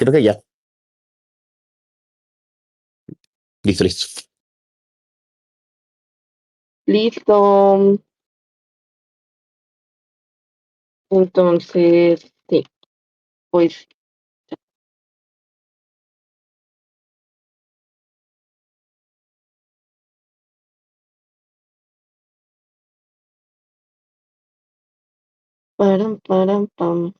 Creo que ya. Listo, listo. Listo. Entonces, sí, pues param, param, pam.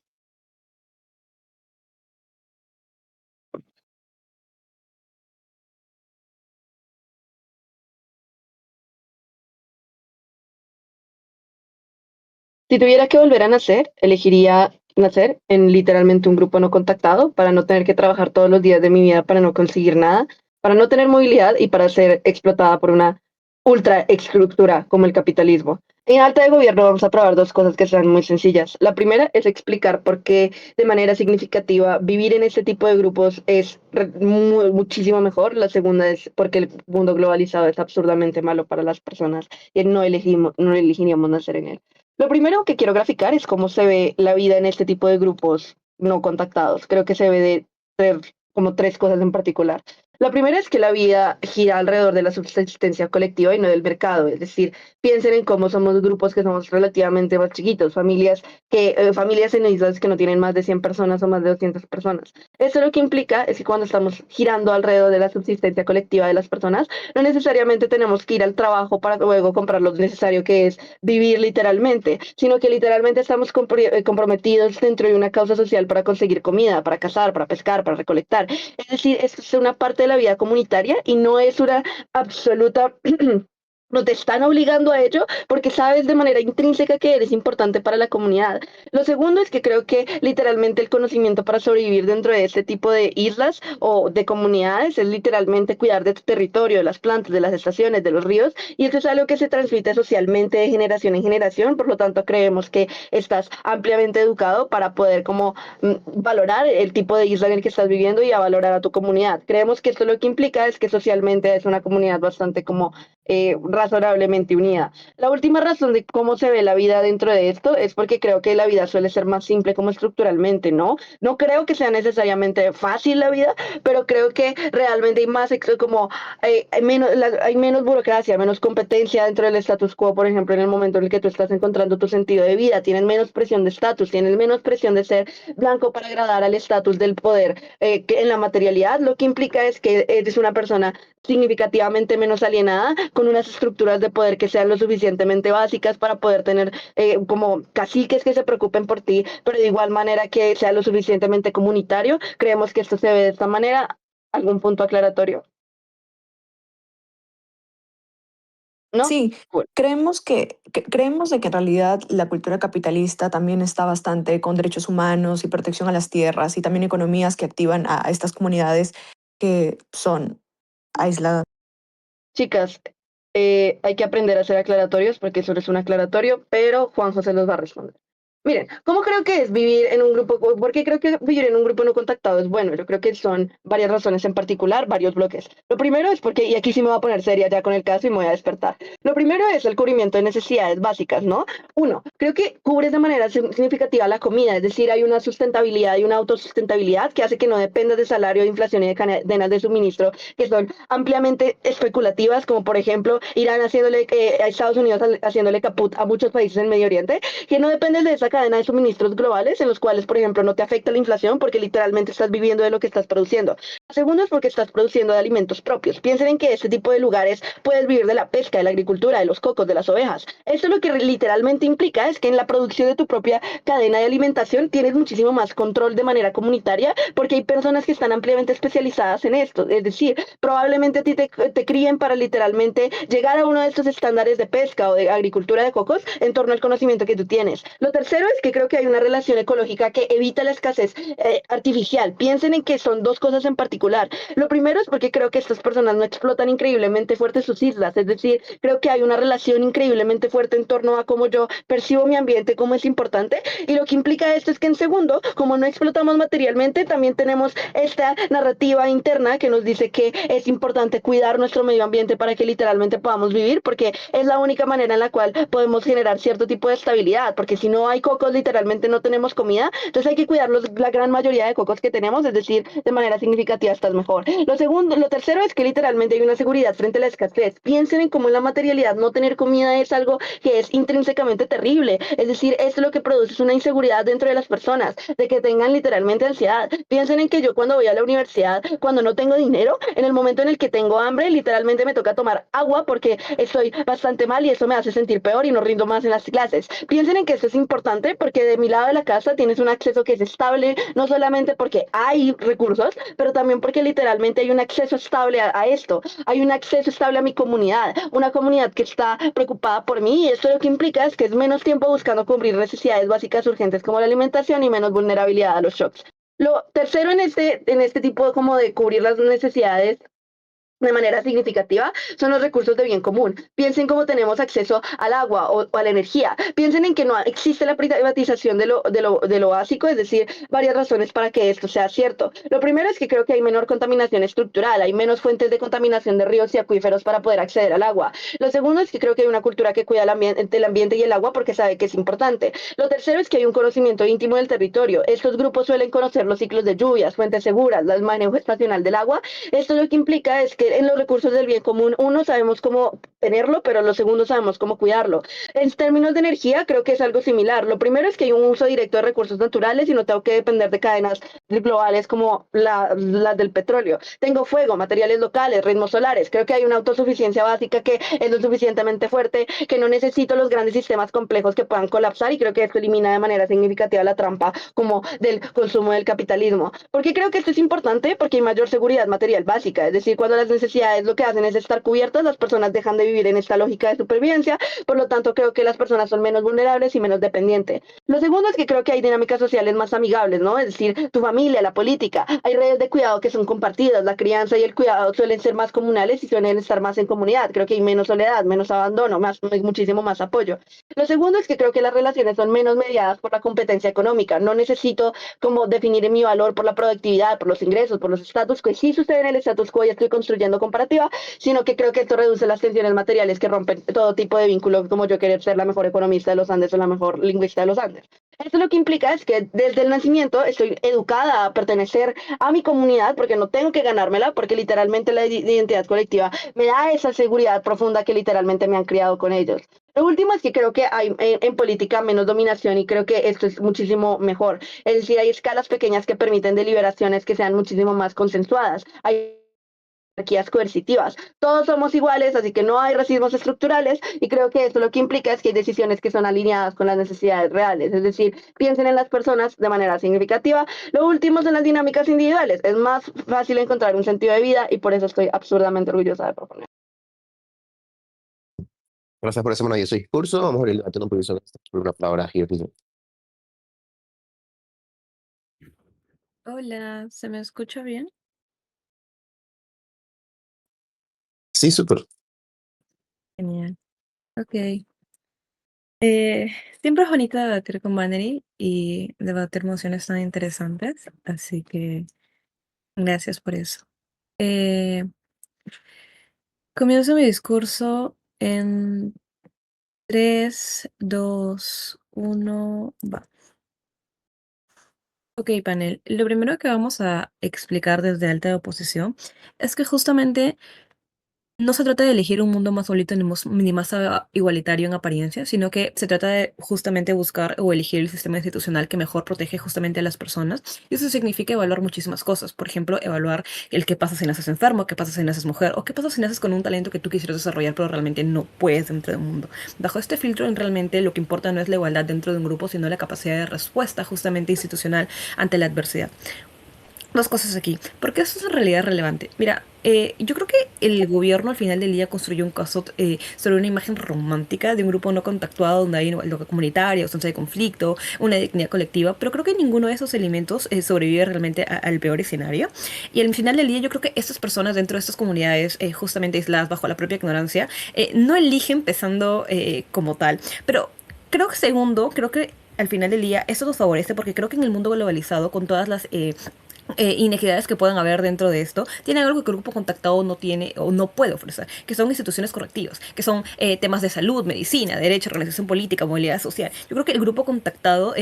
Si tuviera que volver a nacer, elegiría nacer en literalmente un grupo no contactado para no tener que trabajar todos los días de mi vida para no conseguir nada, para no tener movilidad y para ser explotada por una ultra estructura como el capitalismo. En Alta de Gobierno vamos a probar dos cosas que sean muy sencillas. La primera es explicar por qué de manera significativa vivir en este tipo de grupos es muchísimo mejor. La segunda es porque el mundo globalizado es absurdamente malo para las personas y no elegiríamos nacer en él. Lo primero que quiero graficar es cómo se ve la vida en este tipo de grupos no contactados. Creo que se ve de como tres cosas en particular. La primera es que la vida gira alrededor de la subsistencia colectiva y no del mercado. Es decir, piensen en cómo somos grupos que somos relativamente más chiquitos, familias en islas que no tienen más de 100 personas o más de 200 personas. Eso lo que implica es que cuando estamos girando alrededor de la subsistencia colectiva de las personas, no necesariamente tenemos que ir al trabajo para luego comprar lo necesario que es vivir literalmente, sino que literalmente estamos comprometidos dentro de una causa social para conseguir comida, para cazar, para pescar, para recolectar. Es decir, es una parte de la vida comunitaria y no es una absoluta no te están obligando a ello porque sabes de manera intrínseca que eres importante para la comunidad. Lo segundo es que creo que literalmente el conocimiento para sobrevivir dentro de este tipo de islas o de comunidades es literalmente cuidar de tu territorio, de las plantas, de las estaciones, de los ríos, y eso es algo que se transmite socialmente de generación en generación, por lo tanto creemos que estás ampliamente educado para poder como valorar el tipo de isla en el que estás viviendo y a valorar a tu comunidad. Creemos que esto lo que implica es que socialmente es una comunidad bastante como razonablemente unida. La última razón de cómo se ve la vida dentro de esto es porque creo que la vida suele ser más simple como estructuralmente, ¿no? No creo que sea necesariamente fácil la vida, pero creo que realmente hay más como hay menos burocracia, menos competencia dentro del status quo, por ejemplo, en el momento en el que tú estás encontrando tu sentido de vida, tienes menos presión de estatus, tienes menos presión de ser blanco para agradar al estatus del poder que en la materialidad, lo que implica es que eres una persona significativamente menos alienada, con unas estructuras de poder que sean lo suficientemente básicas para poder tener como caciques que se preocupen por ti, pero de igual manera que sea lo suficientemente comunitario. Creemos que esto se ve de esta manera. ¿Algún punto aclaratorio? ¿No? Sí, Bueno, creemos de que en realidad la cultura capitalista también está bastante con derechos humanos y protección a las tierras y también economías que activan a estas comunidades que son aisladas. chicas, hay que aprender a hacer aclaratorios porque eso es un aclaratorio, pero Juan José los va a responder. Miren, ¿cómo creo que es vivir en un grupo? ¿Por qué creo que vivir en un grupo no contactado es bueno? Yo creo que son varias razones en particular, varios bloques. Lo primero es porque, y aquí sí me voy a poner seria ya con el caso y me voy a despertar. Lo primero es el cubrimiento de necesidades básicas, ¿no? Uno, creo que cubres de manera significativa la comida, es decir, hay una sustentabilidad y una autosustentabilidad que hace que no dependas de salario, de inflación y de cadenas de suministro que son ampliamente especulativas, como por ejemplo Irán haciéndole, a Estados Unidos haciéndole caput a muchos países en Medio Oriente, que no dependes de esa cadena de suministros globales en los cuales, por ejemplo, no te afecta la inflación porque literalmente estás viviendo de lo que estás produciendo. Segundo es porque estás produciendo de alimentos propios. Piensen en que este tipo de lugares puedes vivir de la pesca, de la agricultura, de los cocos, de las ovejas. Esto lo que literalmente implica es que en la producción de tu propia cadena de alimentación tienes muchísimo más control de manera comunitaria porque hay personas que están ampliamente especializadas en esto. Es decir, probablemente a ti te críen para literalmente llegar a uno de estos estándares de pesca o de agricultura de cocos en torno al conocimiento que tú tienes. Lo tercero es que creo que hay una relación ecológica que evita la escasez artificial. Piensen en que son dos cosas en particular particular. Lo primero es porque creo que estas personas no explotan increíblemente fuerte sus islas, es decir, creo que hay una relación increíblemente fuerte en torno a cómo yo percibo mi ambiente, cómo es importante, y lo que implica esto es que en segundo, como no explotamos materialmente, también tenemos esta narrativa interna que nos dice que es importante cuidar nuestro medio ambiente para que literalmente podamos vivir, porque es la única manera en la cual podemos generar cierto tipo de estabilidad, porque si no hay cocos, literalmente no tenemos comida, entonces hay que cuidar la gran mayoría de cocos que tenemos, es decir, de manera significativa estás mejor. Lo tercero es que literalmente hay una seguridad frente a la escasez. Piensen en cómo en la materialidad no tener comida es algo que es intrínsecamente terrible, es decir, esto lo que produce es una inseguridad dentro de las personas, de que tengan literalmente ansiedad. Piensen en que yo cuando voy a la universidad, cuando no tengo dinero, en el momento en el que tengo hambre, literalmente me toca tomar agua porque estoy bastante mal y eso me hace sentir peor y no rindo más en las clases. Piensen en que esto es importante porque de mi lado de la casa tienes un acceso que es estable, no solamente porque hay recursos, pero también porque literalmente hay un acceso estable a esto. Hay un acceso estable a mi comunidad, una comunidad que está preocupada por mí, y esto lo que implica es que es menos tiempo buscando cubrir necesidades básicas urgentes como la alimentación y menos vulnerabilidad a los shocks. Lo tercero en este tipo como de cubrir las necesidades de manera significativa son los recursos de bien común. Piensen cómo tenemos acceso al agua o a la energía. Piensen en que no existe la privatización de lo básico, es decir, varias razones para que esto sea cierto. Lo primero es que creo que hay menor contaminación estructural, hay menos fuentes de contaminación de ríos y acuíferos para poder acceder al agua. Lo segundo es que creo que hay una cultura que cuida el ambiente y el agua porque sabe que es importante. Lo tercero es que hay un conocimiento íntimo del territorio. Estos grupos suelen conocer los ciclos de lluvias, fuentes seguras, el manejo estacional del agua. Esto lo que implica es que en los recursos del bien común, uno, sabemos cómo tenerlo, pero lo segundo, sabemos cómo cuidarlo. En términos de energía, creo que es algo similar. Lo primero es que hay un uso directo de recursos naturales y no tengo que depender de cadenas globales como las del petróleo. Tengo fuego, materiales locales, ritmos solares. Creo que hay una autosuficiencia básica que es lo suficientemente fuerte, que no necesito los grandes sistemas complejos que puedan colapsar, y creo que esto elimina de manera significativa la trampa como del consumo del capitalismo. ¿Por qué creo que esto es importante? Porque hay mayor seguridad material básica, es decir, cuando las necesidades lo que hacen es estar cubiertas, las personas dejan de vivir en esta lógica de supervivencia, por lo tanto creo que las personas son menos vulnerables y menos dependientes. Lo segundo es que creo que hay dinámicas sociales más amigables, ¿no? Es decir, tu familia, la política, hay redes de cuidado que son compartidas, la crianza y el cuidado suelen ser más comunales y suelen estar más en comunidad, creo que hay menos soledad, menos abandono, muchísimo más apoyo. Lo segundo es que creo que las relaciones son menos mediadas por la competencia económica, no necesito como definir mi valor por la productividad, por los ingresos, por los estatus, que sí sucede en el status quo y estoy construyendo comparativa, sino que creo que esto reduce las tensiones materiales que rompen todo tipo de vínculo, como yo querer ser la mejor economista de los Andes o la mejor lingüista de los Andes. Esto lo que implica es que desde el nacimiento estoy educada a pertenecer a mi comunidad porque no tengo que ganármela, porque literalmente la identidad colectiva me da esa seguridad profunda que literalmente me han criado con ellos. Lo último es que creo que hay en política menos dominación y creo que esto es muchísimo mejor. Es decir, hay escalas pequeñas que permiten deliberaciones que sean muchísimo más consensuadas. Hay jerarquías coercitivas. Todos somos iguales, así que no hay racismos estructurales, y creo que esto lo que implica es que hay decisiones que son alineadas con las necesidades reales, es decir, piensen en las personas de manera significativa. Lo último son las dinámicas individuales. Es más fácil encontrar un sentido de vida y por eso estoy absurdamente orgullosa de proponer. Gracias por ese maravilloso discurso. Vamos a abrir el debate en un proceso por una palabra here. Hola, ¿se me escucha bien? Sí, súper. Genial. Ok. Siempre es bonito debatir con Vanity y debatir emociones tan interesantes, así que gracias por eso. Eh, Comienzo mi discurso en 3, 2, 1, va. Ok, panel. Lo primero que vamos a explicar desde alta oposición es que justamente no se trata de elegir un mundo más bonito ni más igualitario en apariencia, sino que se trata de justamente buscar o elegir el sistema institucional que mejor protege justamente a las personas. Y eso significa evaluar muchísimas cosas. Por ejemplo, evaluar el qué pasa si naces enfermo, qué pasa si naces mujer, o qué pasa si naces con un talento que tú quisieras desarrollar, pero realmente no puedes dentro del mundo. Bajo este filtro, realmente lo que importa no es la igualdad dentro de un grupo, sino la capacidad de respuesta justamente institucional ante la adversidad. dos cosas aquí. Porque esto es en realidad relevante. Mira, yo creo que el gobierno al final del día construyó un caso sobre una imagen romántica de un grupo no contactuado donde hay igualdad comunitaria, ausencia de conflicto, una dignidad colectiva, pero creo que ninguno de esos elementos sobrevive realmente al peor escenario. Y al final del día yo creo que estas personas dentro de estas comunidades justamente aisladas bajo la propia ignorancia no eligen pensando como tal. Pero creo que segundo, creo que al final del día esto nos favorece porque creo que en el mundo globalizado con todas las inequidades que puedan haber dentro de esto, tienen algo que el grupo contactado no tiene o no puede ofrecer, que son instituciones correctivas, que son temas de salud, medicina, derecho, organización política, movilidad social. Yo creo que el grupo contactado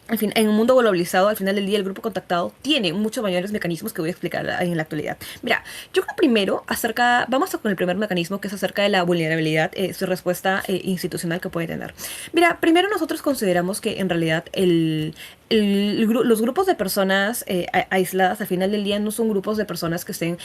en fin, en un mundo globalizado, al final del día, el grupo contactado tiene muchos mayores mecanismos que voy a explicar en la actualidad. Mira, yo creo primero vamos con el primer mecanismo que es acerca de la vulnerabilidad, su respuesta institucional que puede tener. Mira, primero nosotros consideramos que en realidad los grupos de personas aisladas al final del día no son grupos de personas que estén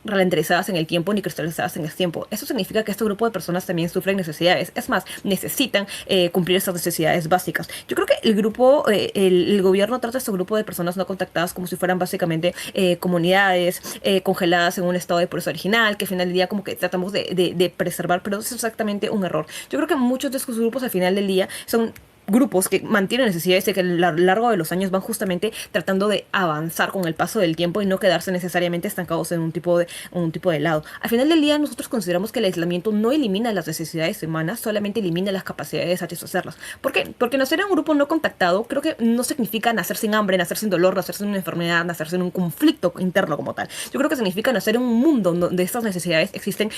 ralentizadas en el tiempo ni cristalizadas en el tiempo. Eso significa que este grupo de personas también sufren necesidades. Es más, necesitan cumplir esas necesidades básicas. Yo creo que el gobierno trata a este grupo de personas no contactadas como si fueran básicamente comunidades congeladas en un estado de pobreza original, que al final del día como que tratamos de preservar, pero eso es exactamente un error. Yo creo que muchos de estos grupos al final del día son grupos que mantienen necesidades y que a lo largo de los años van justamente tratando de avanzar con el paso del tiempo y no quedarse necesariamente estancados en un tipo de lado. Al final del día nosotros consideramos que el aislamiento no elimina las necesidades humanas, solamente elimina las capacidades de satisfacerlas. ¿Por qué? Porque nacer en un grupo no contactado creo que no significa nacer sin hambre, nacer sin dolor, nacer sin una enfermedad, nacer sin un conflicto interno como tal. Yo creo que significa nacer en un mundo donde estas necesidades existen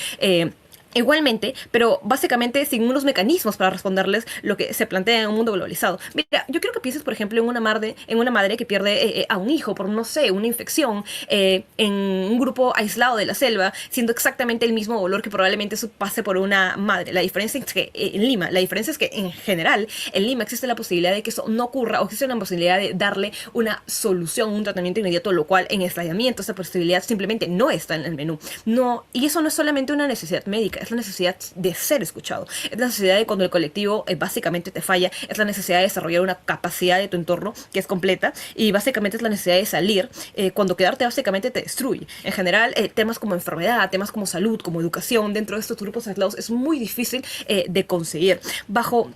igualmente, pero básicamente sin unos mecanismos para responderles lo que se plantea en un mundo globalizado. Mira, yo quiero que pienses, por ejemplo, en una madre que pierde a un hijo por, no sé, una infección en un grupo aislado de la selva, siendo exactamente el mismo dolor que probablemente pase por una madre. La diferencia es que en Lima, la diferencia es que en general en Lima existe la posibilidad de que eso no ocurra o existe una posibilidad de darle una solución, un tratamiento inmediato, lo cual en aislamiento esa posibilidad simplemente no está en el menú. No, y eso no es solamente una necesidad médica, es la necesidad de ser escuchado, es la necesidad de cuando el colectivo básicamente te falla, es la necesidad de desarrollar una capacidad de tu entorno que es completa y básicamente es la necesidad de salir cuando quedarte básicamente te destruye. En general, temas como enfermedad, temas como salud, como educación, dentro de estos grupos aislados es muy difícil de conseguir. Bajo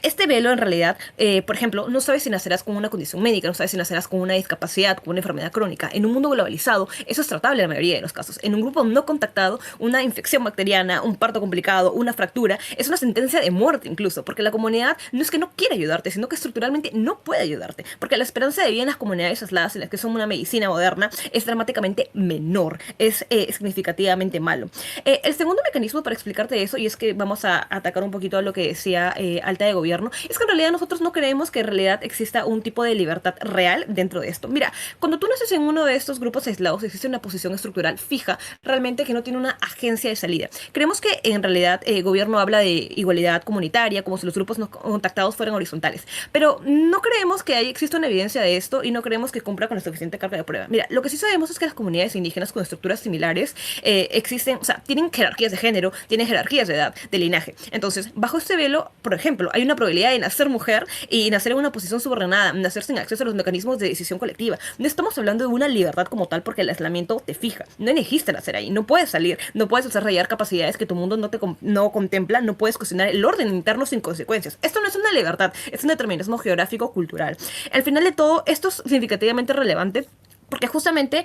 este velo, en realidad, por ejemplo, no sabes si nacerás con una condición médica, no sabes si nacerás con una discapacidad, con una enfermedad crónica. En un mundo globalizado, eso es tratable en la mayoría de los casos. En un grupo no contactado, una infección bacteriana, un parto complicado, una fractura, es una sentencia de muerte incluso, porque la comunidad no es que no quiera ayudarte, sino que estructuralmente no puede ayudarte, porque la esperanza de vida en las comunidades aisladas, en las que son una medicina moderna, es dramáticamente menor, es significativamente malo. El segundo mecanismo para explicarte eso, y es que vamos a atacar un poquito a lo que decía Alta de Gobierno, es que en realidad nosotros no creemos que en realidad exista un tipo de libertad real dentro de esto. Mira, cuando tú naces en uno de estos grupos aislados existe una posición estructural fija, realmente que no tiene una agencia de salida. Creemos que en realidad el gobierno habla de igualdad comunitaria, como si los grupos no contactados fueran horizontales, pero no creemos que exista una evidencia de esto y no creemos que cumpla con la suficiente carga de prueba. Mira, lo que sí sabemos es que las comunidades indígenas con estructuras similares existen, o sea, tienen jerarquías de género, tienen jerarquías de edad, de linaje. Entonces, bajo este velo, por ejemplo, hay una probabilidad de nacer mujer y nacer en una posición subordinada, nacer sin acceso a los mecanismos de decisión colectiva. No estamos hablando de una libertad como tal porque el aislamiento te fija. No elegiste nacer ahí, no puedes salir, no puedes desarrollar capacidades que tu mundo no contempla, no puedes cocinar el orden interno sin consecuencias. Esto no es una libertad, es un determinismo geográfico cultural. Al final de todo, esto es significativamente relevante porque justamente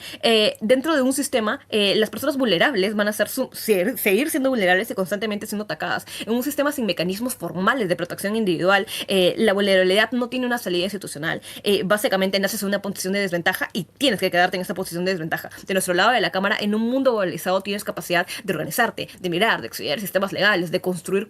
dentro de un sistema las personas vulnerables van a seguir siendo vulnerables y constantemente siendo atacadas. En un sistema sin mecanismos formales de protección individual, la vulnerabilidad no tiene una salida institucional. Básicamente naces en una posición de desventaja y tienes que quedarte en esa posición de desventaja. De nuestro lado de la cámara, en un mundo globalizado tienes capacidad de organizarte, de mirar, de estudiar sistemas legales, de construir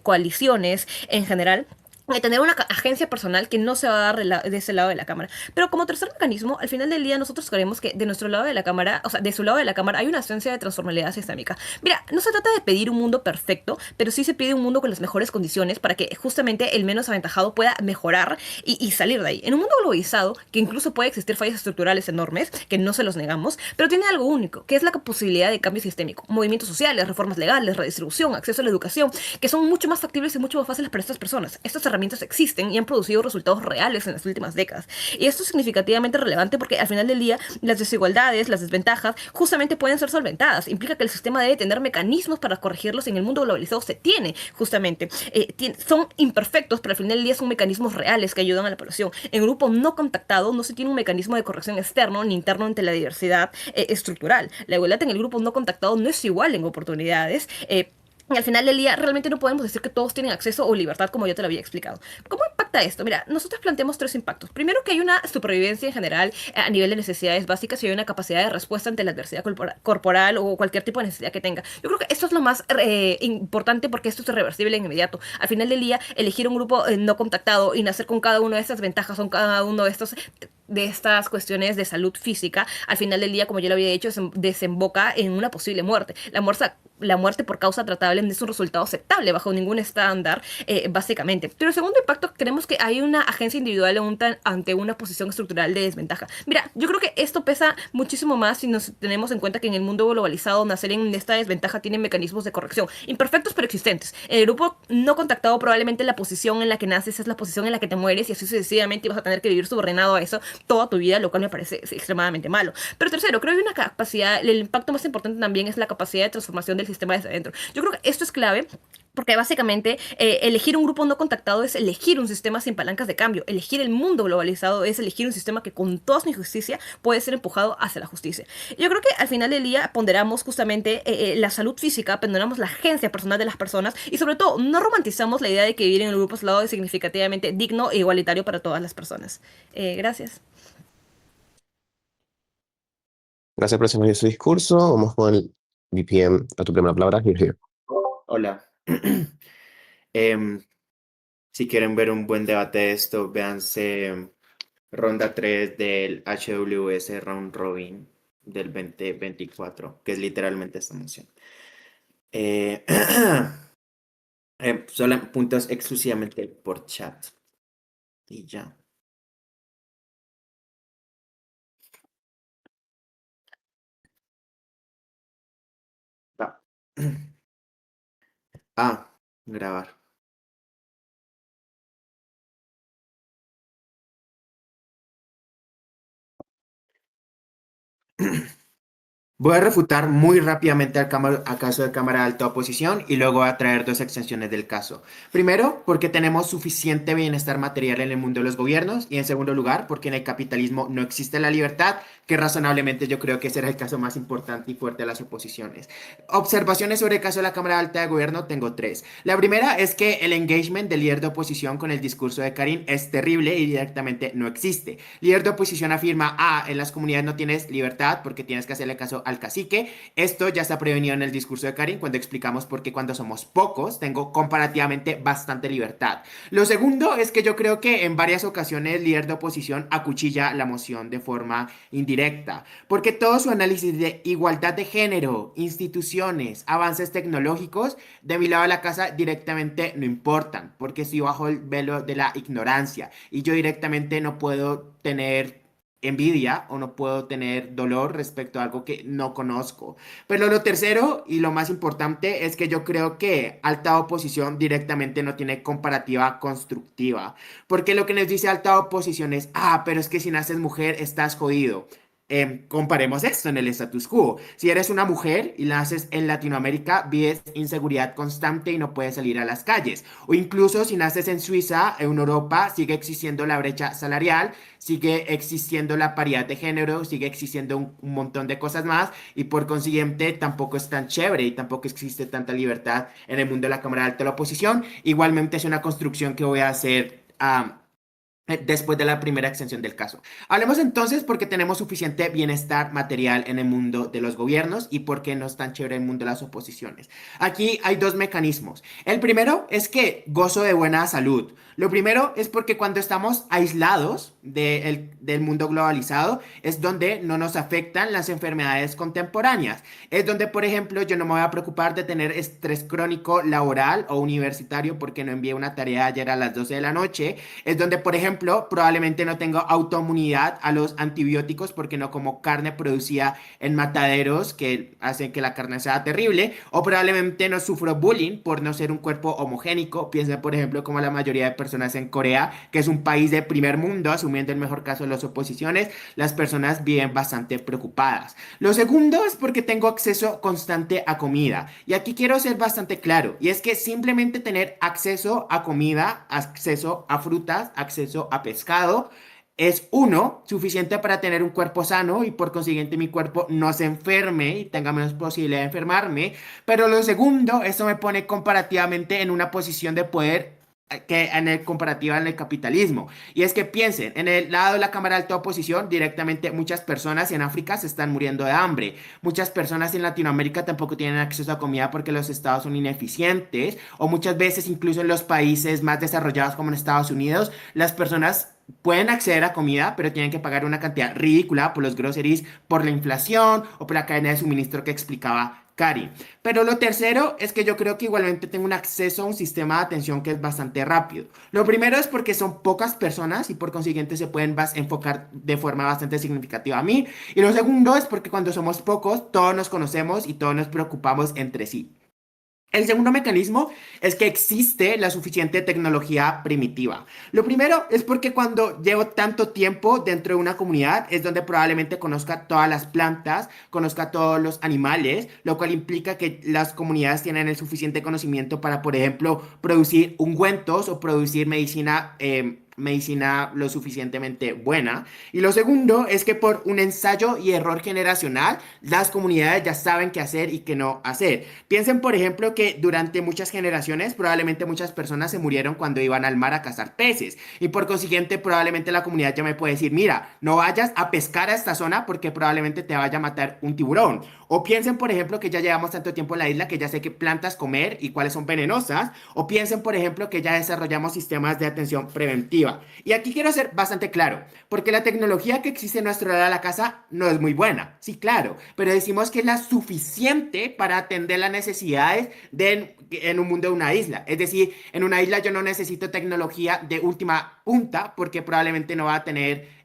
coaliciones en general, de tener una agencia personal que no se va a dar de ese lado de la cámara. Pero como tercer mecanismo, al final del día nosotros creemos que de nuestro lado de la cámara, o sea, de su lado de la cámara hay una esencia de transformalidad sistémica. Mira, no se trata de pedir un mundo perfecto, pero sí se pide un mundo con las mejores condiciones para que justamente el menos aventajado pueda mejorar y salir de ahí. En un mundo globalizado, que incluso puede existir fallas estructurales enormes, que no se los negamos, pero tiene algo único, que es la posibilidad de cambio sistémico. Movimientos sociales, reformas legales, redistribución, acceso a la educación, que son mucho más factibles y mucho más fáciles para estas personas. Estas herramientas herramientas existen y han producido resultados reales en las últimas décadas. Y esto es significativamente relevante porque al final del día las desigualdades, las desventajas, justamente pueden ser solventadas. Implica que el sistema debe tener mecanismos para corregirlos. En el mundo globalizado se tiene, justamente. Son imperfectos, pero al final del día son mecanismos reales que ayudan a la población. En grupo no contactado no se tiene un mecanismo de corrección externo ni interno ante la diversidad estructural. La igualdad en el grupo no contactado no es igual en oportunidades. Y al final del día realmente no podemos decir que todos tienen acceso o libertad como yo te lo había explicado. ¿Cómo impacta esto? Mira, nosotros planteamos 3 impactos. Primero, que hay una supervivencia en general a nivel de necesidades básicas y hay una capacidad de respuesta ante la adversidad corporal o cualquier tipo de necesidad que tenga. Yo creo que esto es lo más importante porque esto es irreversible en inmediato. Al final del día, elegir un grupo no contactado y nacer con cada una de estas ventajas, con cada uno de estas cuestiones de salud física, al final del día, como yo lo había dicho, desemboca en una posible muerte. La muerte por causa tratable no es un resultado aceptable bajo ningún estándar, básicamente. Pero el segundo impacto, creemos que hay una agencia individual ante una posición estructural de desventaja. Mira, yo creo que esto pesa muchísimo más si nos tenemos en cuenta que en el mundo globalizado nacer en esta desventaja tiene mecanismos de corrección, imperfectos pero existentes. En el grupo no contactado probablemente la posición en la que naces es la posición en la que te mueres y así sucesivamente vas a tener que vivir subordinado a eso toda tu vida, lo cual me parece extremadamente malo. Pero tercero, creo que hay una capacidad, el impacto más importante también es la capacidad de transformación del sistema desde adentro. Yo creo que esto es clave porque básicamente elegir un grupo no contactado es elegir un sistema sin palancas de cambio. Elegir el mundo globalizado es elegir un sistema que con toda su injusticia puede ser empujado hacia la justicia. Yo creo que al final del día ponderamos justamente la salud física, ponderamos la agencia personal de las personas y sobre todo no romantizamos la idea de que vivir en el grupo aislado es significativamente digno e igualitario para todas las personas. Gracias. Gracias por ese discurso. Vamos con el VPM a tu primera palabra. Here. Hola. Si quieren ver un buen debate de esto, véanse ronda 3 del HWS Round Robin del 2024, que es literalmente esta moción. Solo puntos exclusivamente por chat. Y ya. Va. Grabar. Voy a refutar muy rápidamente al caso de cámara de alta oposición y luego a traer 2 extensiones del caso. Primero, porque tenemos suficiente bienestar material en el mundo de los gobiernos y en segundo lugar, porque en el capitalismo no existe la libertad, que razonablemente yo creo que ese era el caso más importante y fuerte de las oposiciones. Observaciones sobre el caso de la Cámara Alta de Gobierno tengo 3. La primera es que el engagement del líder de oposición con el discurso de Karim es terrible y directamente no existe. El líder de oposición afirma, en las comunidades no tienes libertad porque tienes que hacerle caso al cacique. Esto ya está prevenido en el discurso de Karim cuando explicamos por qué cuando somos pocos tengo comparativamente bastante libertad. Lo segundo es que yo creo que en varias ocasiones el líder de oposición acuchilla la moción de forma indirecta, porque todo su análisis de igualdad de género, instituciones, avances tecnológicos, de mi lado de la casa directamente no importan, porque estoy bajo el velo de la ignorancia y yo directamente no puedo tener envidia o no puedo tener dolor respecto a algo que no conozco. Pero lo tercero y lo más importante es que yo creo que alta oposición directamente no tiene comparativa constructiva, porque lo que nos dice alta oposición es, pero es que si naces mujer estás jodido. Comparemos esto en el status quo. Si eres una mujer y naces en Latinoamérica, vives inseguridad constante y no puedes salir a las calles. O incluso si naces en Suiza, en Europa, sigue existiendo la brecha salarial, sigue existiendo la paridad de género, sigue existiendo un montón de cosas más y por consiguiente tampoco es tan chévere y tampoco existe tanta libertad en el mundo de la Cámara Alta de la Oposición. Igualmente es una construcción que voy a hacer después de la primera extensión del caso. Hablemos entonces porque tenemos suficiente bienestar material en el mundo de los gobiernos y por qué no es tan chévere el mundo de las oposiciones. Aquí hay 2 mecanismos. El primero es que gozo de buena salud. Lo primero es porque cuando estamos aislados del mundo globalizado es donde no nos afectan las enfermedades contemporáneas. Es donde, por ejemplo, yo no me voy a preocupar de tener estrés crónico laboral o universitario porque no envié una tarea ayer a las 12 de la noche. Es donde, por ejemplo, ejemplo, probablemente no tengo autoinmunidad a los antibióticos porque no como carne producida en mataderos que hacen que la carne sea terrible, o probablemente no sufro bullying por no ser un cuerpo homogénico. Piensa, por ejemplo, como la mayoría de personas en Corea, que es un país de primer mundo, asumiendo el mejor caso de las oposiciones, las personas viven bastante preocupadas. Lo segundo es porque tengo acceso constante a comida. Y aquí quiero ser bastante claro, y es que simplemente tener acceso a comida, acceso a frutas, acceso a pescado, es uno, suficiente para tener un cuerpo sano y por consiguiente mi cuerpo no se enferme y tenga menos posibilidad de enfermarme. Pero lo segundo, eso me pone comparativamente en una posición de poder que en el comparativa en el capitalismo. Y es que piensen, en el lado de la Cámara de Alta Oposición, directamente muchas personas en África se están muriendo de hambre. Muchas personas en Latinoamérica tampoco tienen acceso a comida porque los estados son ineficientes. O muchas veces, incluso en los países más desarrollados como en Estados Unidos, las personas pueden acceder a comida, pero tienen que pagar una cantidad ridícula por los groceries, por la inflación o por la cadena de suministro que explicaba Cari. Pero lo tercero es que yo creo que igualmente tengo un acceso a un sistema de atención que es bastante rápido. Lo primero es porque son pocas personas y por consiguiente se pueden enfocar de forma bastante significativa a mí. Y lo segundo es porque cuando somos pocos, todos nos conocemos y todos nos preocupamos entre sí. El segundo mecanismo es que existe la suficiente tecnología primitiva. Lo primero es porque cuando llevo tanto tiempo dentro de una comunidad es donde probablemente conozca todas las plantas, conozca todos los animales, lo cual implica que las comunidades tienen el suficiente conocimiento para, por ejemplo, producir ungüentos o producir medicina lo suficientemente buena. Y lo segundo es que por un ensayo y error generacional, las comunidades ya saben qué hacer y qué no hacer. Piensen, por ejemplo, que durante muchas generaciones, probablemente muchas personas se murieron cuando iban al mar a cazar peces. Y por consiguiente, probablemente la comunidad ya me puede decir, mira, no vayas a pescar a esta zona porque probablemente te vaya a matar un tiburón. O piensen, por ejemplo, que ya llevamos tanto tiempo en la isla que ya sé qué plantas comer y cuáles son venenosas. O piensen, por ejemplo, que ya desarrollamos sistemas de atención preventiva. Y aquí quiero ser bastante claro, porque la tecnología que existe en nuestro lado de la casa no es muy buena, sí, claro, pero decimos que es la suficiente para atender las necesidades en un mundo de una isla. Es decir, en una isla yo no necesito tecnología de última punta porque probablemente no va a tener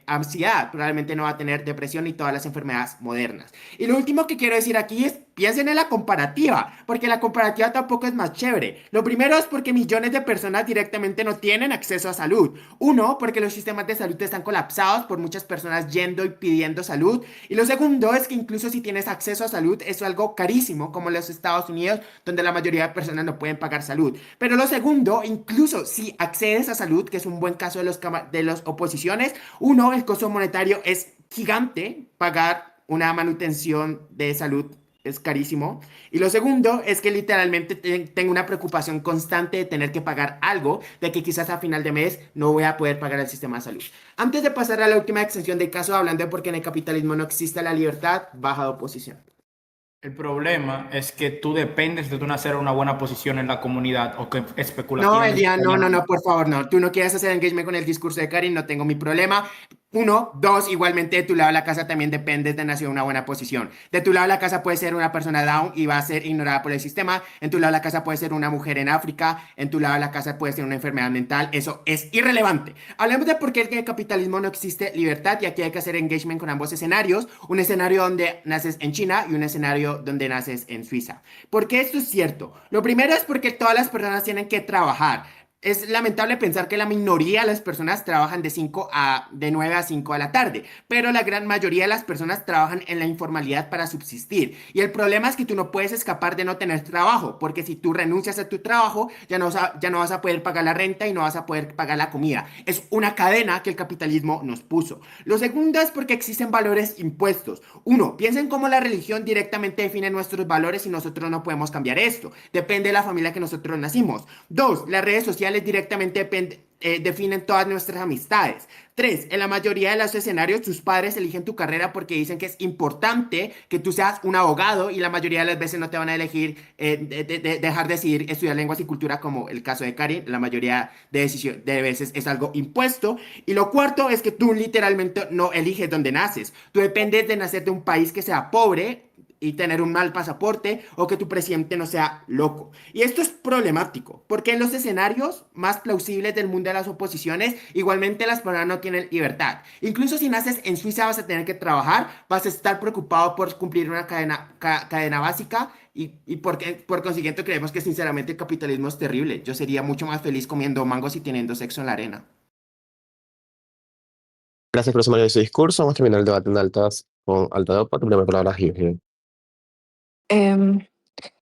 ansiedad, probablemente no va a tener depresión y todas las enfermedades modernas. Y lo último que quiero decir aquí es, piensen en la comparativa, porque la comparativa tampoco es más chévere. Lo primero es porque millones de personas directamente no tienen acceso a salud. Uno, porque los sistemas de salud están colapsados por muchas personas yendo y pidiendo salud. Y lo segundo es que incluso si tienes acceso a salud, es algo carísimo, como en los Estados Unidos, donde la mayoría de personas no pueden pagar salud. Pero lo segundo, incluso si accedes a salud, que es un buen caso de las oposiciones, uno, el costo monetario es gigante, pagar una manutención de salud es carísimo. Y lo segundo es que literalmente tengo una preocupación constante de tener que pagar algo, de que quizás a final de mes no voy a poder pagar el sistema de salud. Antes de pasar a la última extensión del caso, hablando de por qué en el capitalismo no existe la libertad, baja de oposición. El problema es que tú dependes de tú nacer en una buena posición en la comunidad o que No, especulativamente... Elian, no, por favor, no. Tú no quieres hacer engagement con el discurso de Karin, no tengo mi problema. Uno, dos, igualmente de tu lado de la casa también dependes de nacer en una buena posición. De tu lado de la casa puede ser una persona down y va a ser ignorada por el sistema. En tu lado de la casa puede ser una mujer en África. En tu lado de la casa puede ser una enfermedad mental. Eso es irrelevante. Hablemos de por qué en el capitalismo no existe libertad y aquí hay que hacer engagement con ambos escenarios. Un escenario donde naces en China y un escenario donde naces en Suiza. ¿Por qué esto es cierto? Lo primero es porque todas las personas tienen que trabajar. Es lamentable pensar que la minoría de las personas trabajan de 9 a 5 de la tarde, pero la gran mayoría de las personas trabajan en la informalidad para subsistir. Y el problema es que tú no puedes escapar de no tener trabajo, porque si tú renuncias a tu trabajo, ya no vas a poder pagar la renta y no vas a poder pagar la comida. Es una cadena que el capitalismo nos puso. Lo segundo es porque existen valores impuestos. Uno, piensen cómo la religión directamente define nuestros valores y nosotros no podemos cambiar esto. Depende de la familia que nosotros nacimos. Dos, las redes sociales directamente definen todas nuestras amistades. Tres, en la mayoría de los escenarios tus padres eligen tu carrera porque dicen que es importante que tú seas un abogado y la mayoría de las veces no te van a elegir dejar de decidir estudiar lenguas y cultura como el caso de Karin. La mayoría de veces es algo impuesto. Y lo cuarto es que tú literalmente no eliges dónde naces. Tú dependes de nacer de un país que sea pobre y tener un mal pasaporte o que tu presidente no sea loco. Y esto es problemático, porque en los escenarios más plausibles del mundo de las oposiciones, igualmente las personas no tienen libertad. Incluso si naces en Suiza vas a tener que trabajar, vas a estar preocupado por cumplir una cadena básica y por consiguiente creemos que sinceramente el capitalismo es terrible. Yo sería mucho más feliz comiendo mangos y teniendo sexo en la arena. Gracias por sumario de su discurso. Vamos a terminar el debate en altas con Alta de Opa. Tu primera palabra, Gil. Em,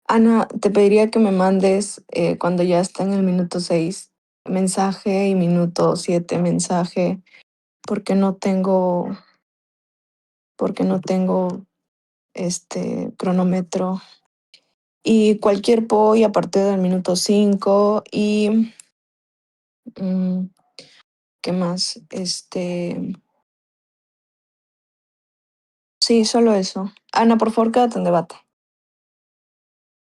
Ana, te pediría que me mandes cuando ya está en el minuto 6 mensaje y minuto 7 mensaje, porque no tengo cronómetro. Y cualquier POI a partir del minuto 5 y mm, ¿qué más? Sí, solo eso. Ana, por favor, quédate en debate.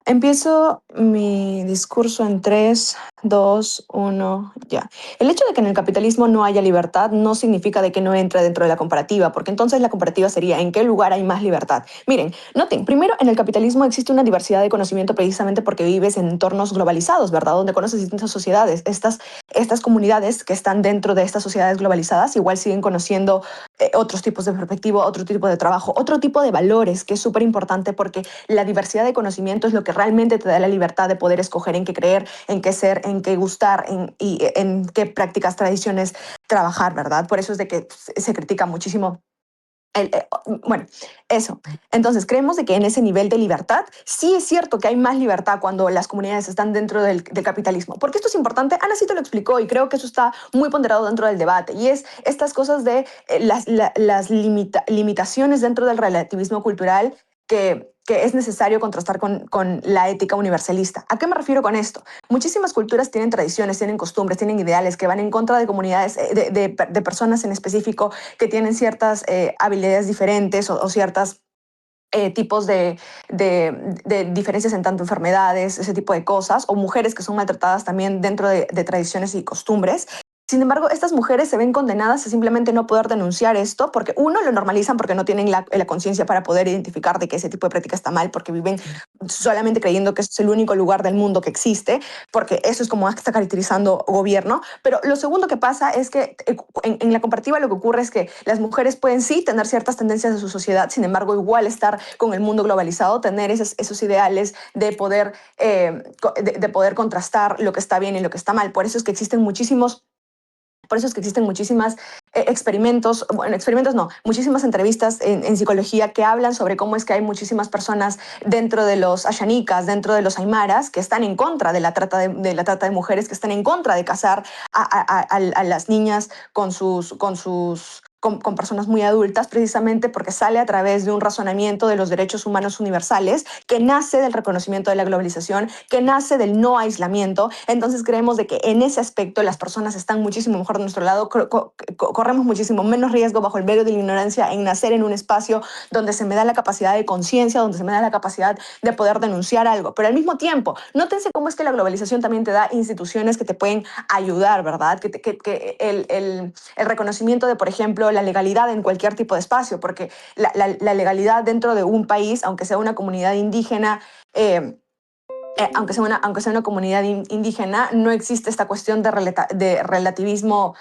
Empiezo mi discurso en 3, 2, 1, ya. El hecho de que en el capitalismo no haya libertad no significa de que no entre dentro de la comparativa, porque entonces la comparativa sería ¿en qué lugar hay más libertad? Miren, noten, primero en el capitalismo existe una diversidad de conocimiento precisamente porque vives en entornos globalizados, ¿verdad? Donde conoces distintas sociedades. Estas comunidades que están dentro de estas sociedades globalizadas igual siguen conociendo otros tipos de perspectiva, otro tipo de trabajo, otro tipo de valores, que es súper importante porque la diversidad de conocimiento es lo que realmente te da la libertad de poder escoger en qué creer, en qué ser, en qué gustar y en qué prácticas, tradiciones trabajar, ¿verdad? Por eso es de que se critica muchísimo bueno, eso. Entonces, creemos de que en ese nivel de libertad, sí es cierto que hay más libertad cuando las comunidades están dentro del capitalismo. ¿Por qué esto es importante? Ana sí te lo explicó y creo que eso está muy ponderado dentro del debate. Y es estas cosas de las limitaciones dentro del relativismo cultural que es necesario contrastar con la ética universalista. ¿A qué me refiero con esto? Muchísimas culturas tienen tradiciones, tienen costumbres, tienen ideales que van en contra de comunidades, de personas en específico que tienen ciertas habilidades diferentes o ciertas tipos de diferencias en tanto enfermedades, ese tipo de cosas, o mujeres que son maltratadas también dentro de tradiciones y costumbres. Sin embargo, estas mujeres se ven condenadas a simplemente no poder denunciar esto porque uno lo normalizan porque no tienen la conciencia para poder identificar de que ese tipo de práctica está mal, porque viven solamente creyendo que es el único lugar del mundo que existe, porque eso es como está caracterizando gobierno. Pero lo segundo que pasa es que en la comparativa lo que ocurre es que las mujeres pueden sí tener ciertas tendencias de su sociedad, sin embargo igual estar con el mundo globalizado, tener esos ideales de de poder contrastar lo que está bien y lo que está mal. Por eso es que existen muchísimas experimentos, bueno, experimentos no, muchísimas entrevistas en psicología que hablan sobre cómo es que hay muchísimas personas dentro de los ashanicas, dentro de los aymaras, que están en contra de la trata de mujeres, que están en contra de casar a las niñas con personas muy adultas, precisamente porque sale a través de un razonamiento de los derechos humanos universales que nace del reconocimiento de la globalización, que nace del no aislamiento. Entonces creemos de que en ese aspecto las personas están muchísimo mejor de nuestro lado, corremos muchísimo menos riesgo bajo el velo de la ignorancia en nacer en un espacio donde se me da la capacidad de conciencia, donde se me da la capacidad de poder denunciar algo. Pero al mismo tiempo, nótense cómo es que la globalización también te da instituciones que te pueden ayudar, ¿verdad? Que el reconocimiento de, por ejemplo, la legalidad en cualquier tipo de espacio, porque la legalidad dentro de un país, aunque sea una comunidad indígena, aunque sea una comunidad indígena, no existe esta cuestión de relativismo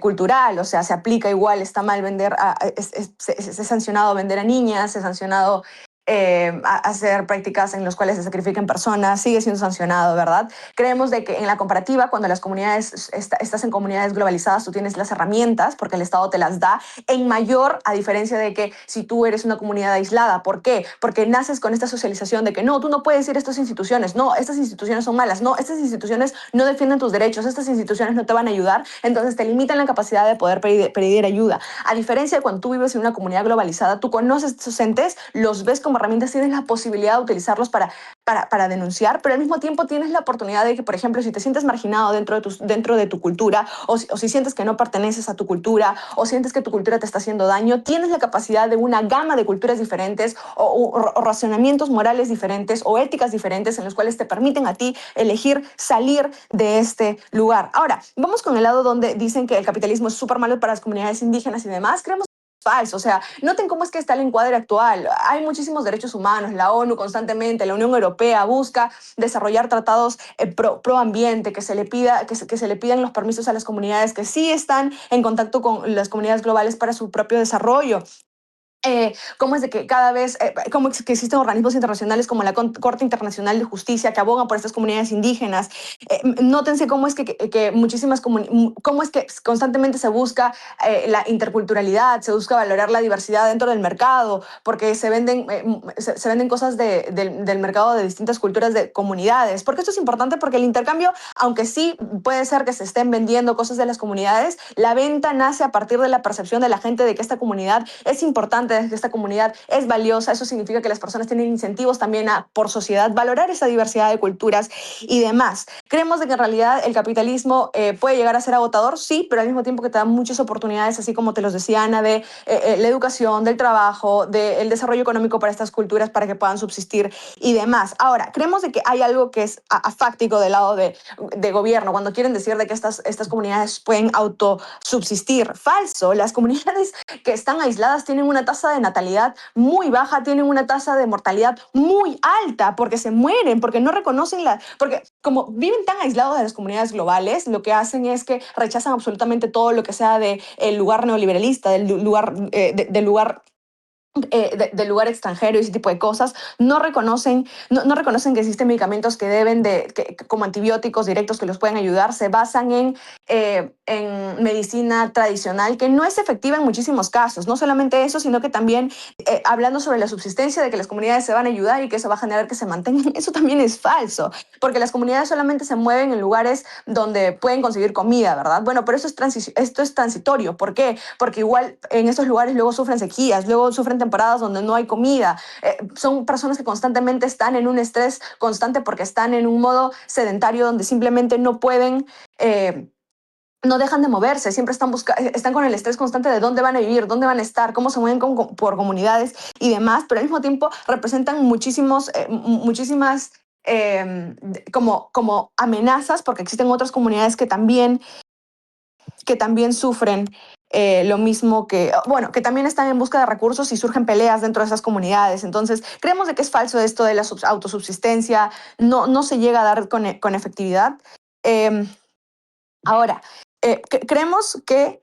cultural, o sea, se aplica igual, está mal vender, es sancionado vender a niñas, es sancionado hacer prácticas en las cuales se sacrifiquen personas, sigue siendo sancionado, ¿verdad? Creemos de que en la comparativa, cuando las comunidades, estás en comunidades globalizadas, tú tienes las herramientas, porque el Estado te las da, en mayor, a diferencia de que si tú eres una comunidad aislada. ¿Por qué? Porque naces con esta socialización de que no, tú no puedes ir a estas instituciones, no, estas instituciones son malas, no, estas instituciones no defienden tus derechos, estas instituciones no te van a ayudar, entonces te limitan la capacidad de poder pedir ayuda. A diferencia de cuando tú vives en una comunidad globalizada, tú conoces estos entes, los ves como herramientas, tienes la posibilidad de utilizarlos para denunciar, pero al mismo tiempo tienes la oportunidad de que, por ejemplo, si te sientes marginado dentro de tu cultura, o si sientes que no perteneces a tu cultura, o sientes que tu cultura te está haciendo daño, tienes la capacidad de una gama de culturas diferentes o razonamientos morales diferentes o éticas diferentes en los cuales te permiten a ti elegir salir de este lugar. Ahora, vamos con el lado donde dicen que el capitalismo es súper malo para las comunidades indígenas y demás. Creemos falso. O sea, noten cómo es que está el encuadre actual. Hay muchísimos derechos humanos, la ONU constantemente, la Unión Europea busca desarrollar tratados pro ambiente, que se le pidan los permisos a las comunidades que sí están en contacto con las comunidades globales para su propio desarrollo. Cómo es de que cada vez, cómo es que existen organismos internacionales como la Corte Internacional de Justicia que abogan por estas comunidades indígenas. Nótense cómo es que muchísimas cómo es que constantemente se busca la interculturalidad, se busca valorar la diversidad dentro del mercado, porque se venden cosas del mercado de distintas culturas de comunidades. Porque esto es importante porque el intercambio, aunque sí puede ser que se estén vendiendo cosas de las comunidades, la venta nace a partir de la percepción de la gente de que esta comunidad es importante, de que esta comunidad es valiosa. Eso significa que las personas tienen incentivos también a, por sociedad, valorar esa diversidad de culturas y demás. Creemos de que en realidad el capitalismo puede llegar a ser agotador, sí, pero al mismo tiempo que te da muchas oportunidades, así como te los decía Ana, de la educación, del trabajo, del desarrollo económico para estas culturas para que puedan subsistir y demás. Ahora, creemos de que hay algo que es afáctico del lado de gobierno, cuando quieren decir de que estas comunidades pueden autosubsistir. Falso. Las comunidades que están aisladas tienen una tasa de natalidad muy baja, tienen una tasa de mortalidad muy alta, porque se mueren, porque no reconocen porque como viven tan aislados de las comunidades globales, lo que hacen es que rechazan absolutamente todo lo que sea del lugar neoliberalista, del lugar extranjero y ese tipo de cosas. No reconocen que existen medicamentos que como antibióticos directos que los pueden ayudar. Se basan en medicina tradicional que no es efectiva en muchísimos casos. No solamente eso, sino que también hablando sobre la subsistencia, de que las comunidades se van a ayudar y que eso va a generar que se mantengan. Eso también es falso, porque las comunidades solamente se mueven en lugares donde pueden conseguir comida, ¿verdad? Bueno, pero esto es transitorio. ¿Por qué? Porque igual en esos lugares luego sufren sequías, luego sufren temporadas donde no hay comida. Son personas que constantemente están en un estrés constante porque están en un modo sedentario donde simplemente no pueden... no dejan de moverse, siempre están con el estrés constante de dónde van a vivir, dónde van a estar, cómo se mueven por comunidades y demás, pero al mismo tiempo representan muchísimas como amenazas, porque existen otras comunidades que también sufren lo mismo que también están en busca de recursos y surgen peleas dentro de esas comunidades. Entonces, creemos de que es falso esto de la autosubsistencia, no se llega a dar con efectividad. Ahora, creemos que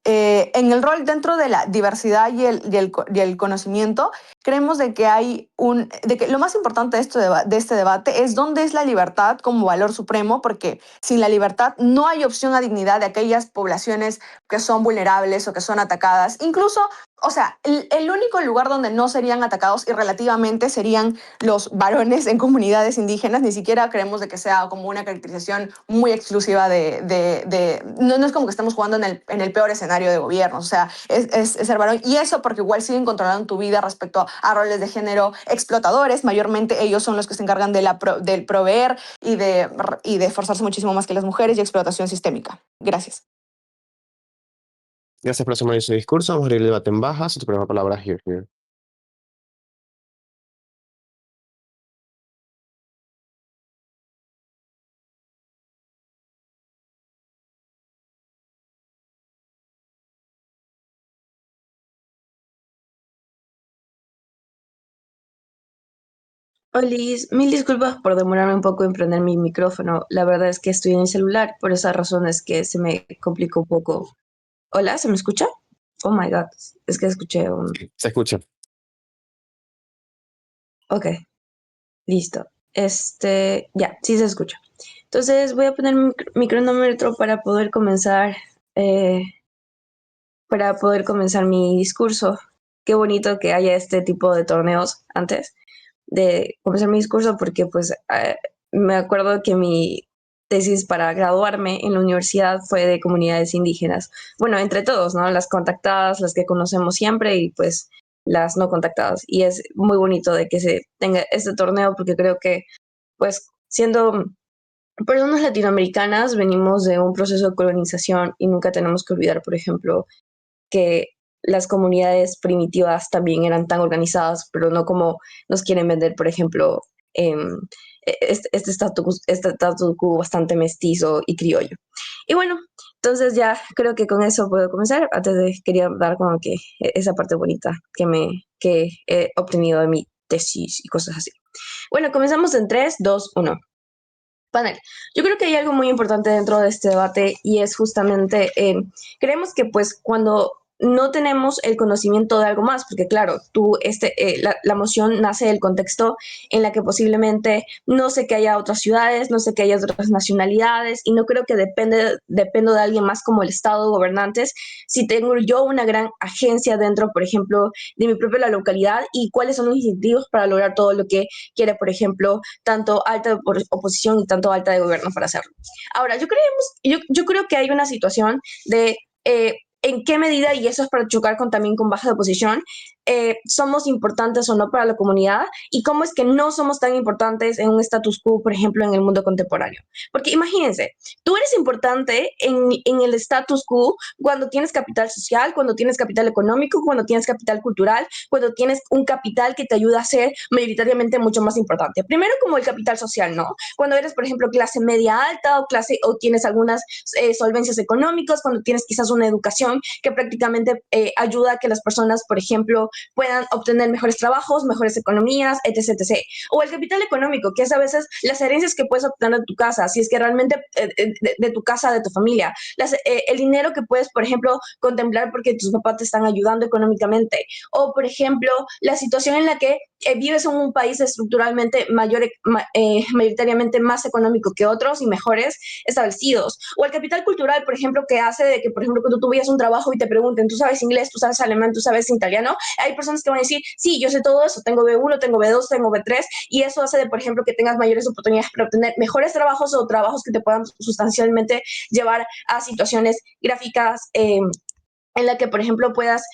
en el rol dentro de la diversidad y el conocimiento, creemos de que de que lo más importante de este debate es dónde es la libertad como valor supremo, porque sin la libertad no hay opción a dignidad de aquellas poblaciones que son vulnerables o que son atacadas. Incluso, o sea, el único lugar donde no serían atacados y relativamente serían los varones en comunidades indígenas. Ni siquiera creemos de que sea como una caracterización muy exclusiva no es como que estemos jugando en el peor escenario de gobierno. O sea, es ser varón. Y eso porque igual siguen controlando tu vida respecto a roles de género explotadores. Mayormente ellos son los que se encargan del proveer y de esforzarse muchísimo más que las mujeres, y explotación sistémica. Gracias. Gracias por su discurso. Vamos a abrir el debate en baja. Su primera palabra, here. Olis, mil disculpas por demorarme un poco en prender mi micrófono. La verdad es que estoy en el celular, por esa razón es que se me complicó un poco. Hola, ¿se me escucha? Oh my God, es que escuché un... Se escucha. Ok, listo. Ya, sí se escucha. Entonces voy a poner mi cronómetro eh, para poder comenzar mi discurso. Qué bonito que haya este tipo de torneos antes de comenzar mi discurso, porque pues me acuerdo que mi tesis para graduarme en la universidad fue de comunidades indígenas. Bueno, entre todos, ¿no? Las contactadas, las que conocemos siempre y pues las no contactadas. Y es muy bonito de que se tenga este torneo porque creo que pues siendo personas latinoamericanas venimos de un proceso de colonización y nunca tenemos que olvidar, por ejemplo, que las comunidades primitivas también eran tan organizadas, pero no como nos quieren vender, por ejemplo, este statu quo bastante mestizo y criollo. Y bueno, entonces ya creo que con eso puedo comenzar. Antes de quería dar como que esa parte bonita que he obtenido de mi tesis y cosas así. Bueno, comenzamos en 3, 2, 1. Panel. Yo creo que hay algo muy importante dentro de este debate y es justamente, creemos que pues cuando no tenemos el conocimiento de algo más, porque claro, la moción nace del contexto en la que posiblemente no sé que haya otras ciudades, no sé que haya otras nacionalidades y no creo que dependo de alguien más como el Estado gobernantes si tengo yo una gran agencia dentro, por ejemplo, de mi propia localidad y cuáles son los incentivos para lograr todo lo que quiere, por ejemplo, tanto alta oposición y tanto alta de gobierno para hacerlo. Ahora, yo creo que hay una situación de en qué medida, y eso es para chocar también con baja de oposición, somos importantes o no para la comunidad y cómo es que no somos tan importantes en un status quo, por ejemplo, en el mundo contemporáneo. Porque imagínense, tú eres importante en el status quo cuando tienes capital social, cuando tienes capital económico, cuando tienes capital cultural, cuando tienes un capital que te ayuda a ser mayoritariamente mucho más importante. Primero como el capital social, ¿no? Cuando eres, por ejemplo, clase media alta o tienes algunas solvencias económicas, cuando tienes quizás una educación que prácticamente ayuda a que las personas, por ejemplo, puedan obtener mejores trabajos, mejores economías, etc, etc. O el capital económico, que es a veces las herencias que puedes obtener de tu casa, si es que realmente de tu casa, de tu familia, el dinero que puedes, por ejemplo, contemplar porque tus papás te están ayudando económicamente. O, por ejemplo, la situación en la que vives en un país estructuralmente mayoritariamente más económico que otros y mejores establecidos. O el capital cultural, por ejemplo, que hace de que, por ejemplo, cuando tú vayas a un trabajo y te pregunten, ¿tú sabes inglés, tú sabes alemán, tú sabes italiano? Hay personas que van a decir, sí, yo sé todo eso, tengo B1, tengo B2, tengo B3, y eso hace de, por ejemplo, que tengas mayores oportunidades para obtener mejores trabajos o trabajos que te puedan sustancialmente llevar a situaciones gráficas en la que, por ejemplo, puedas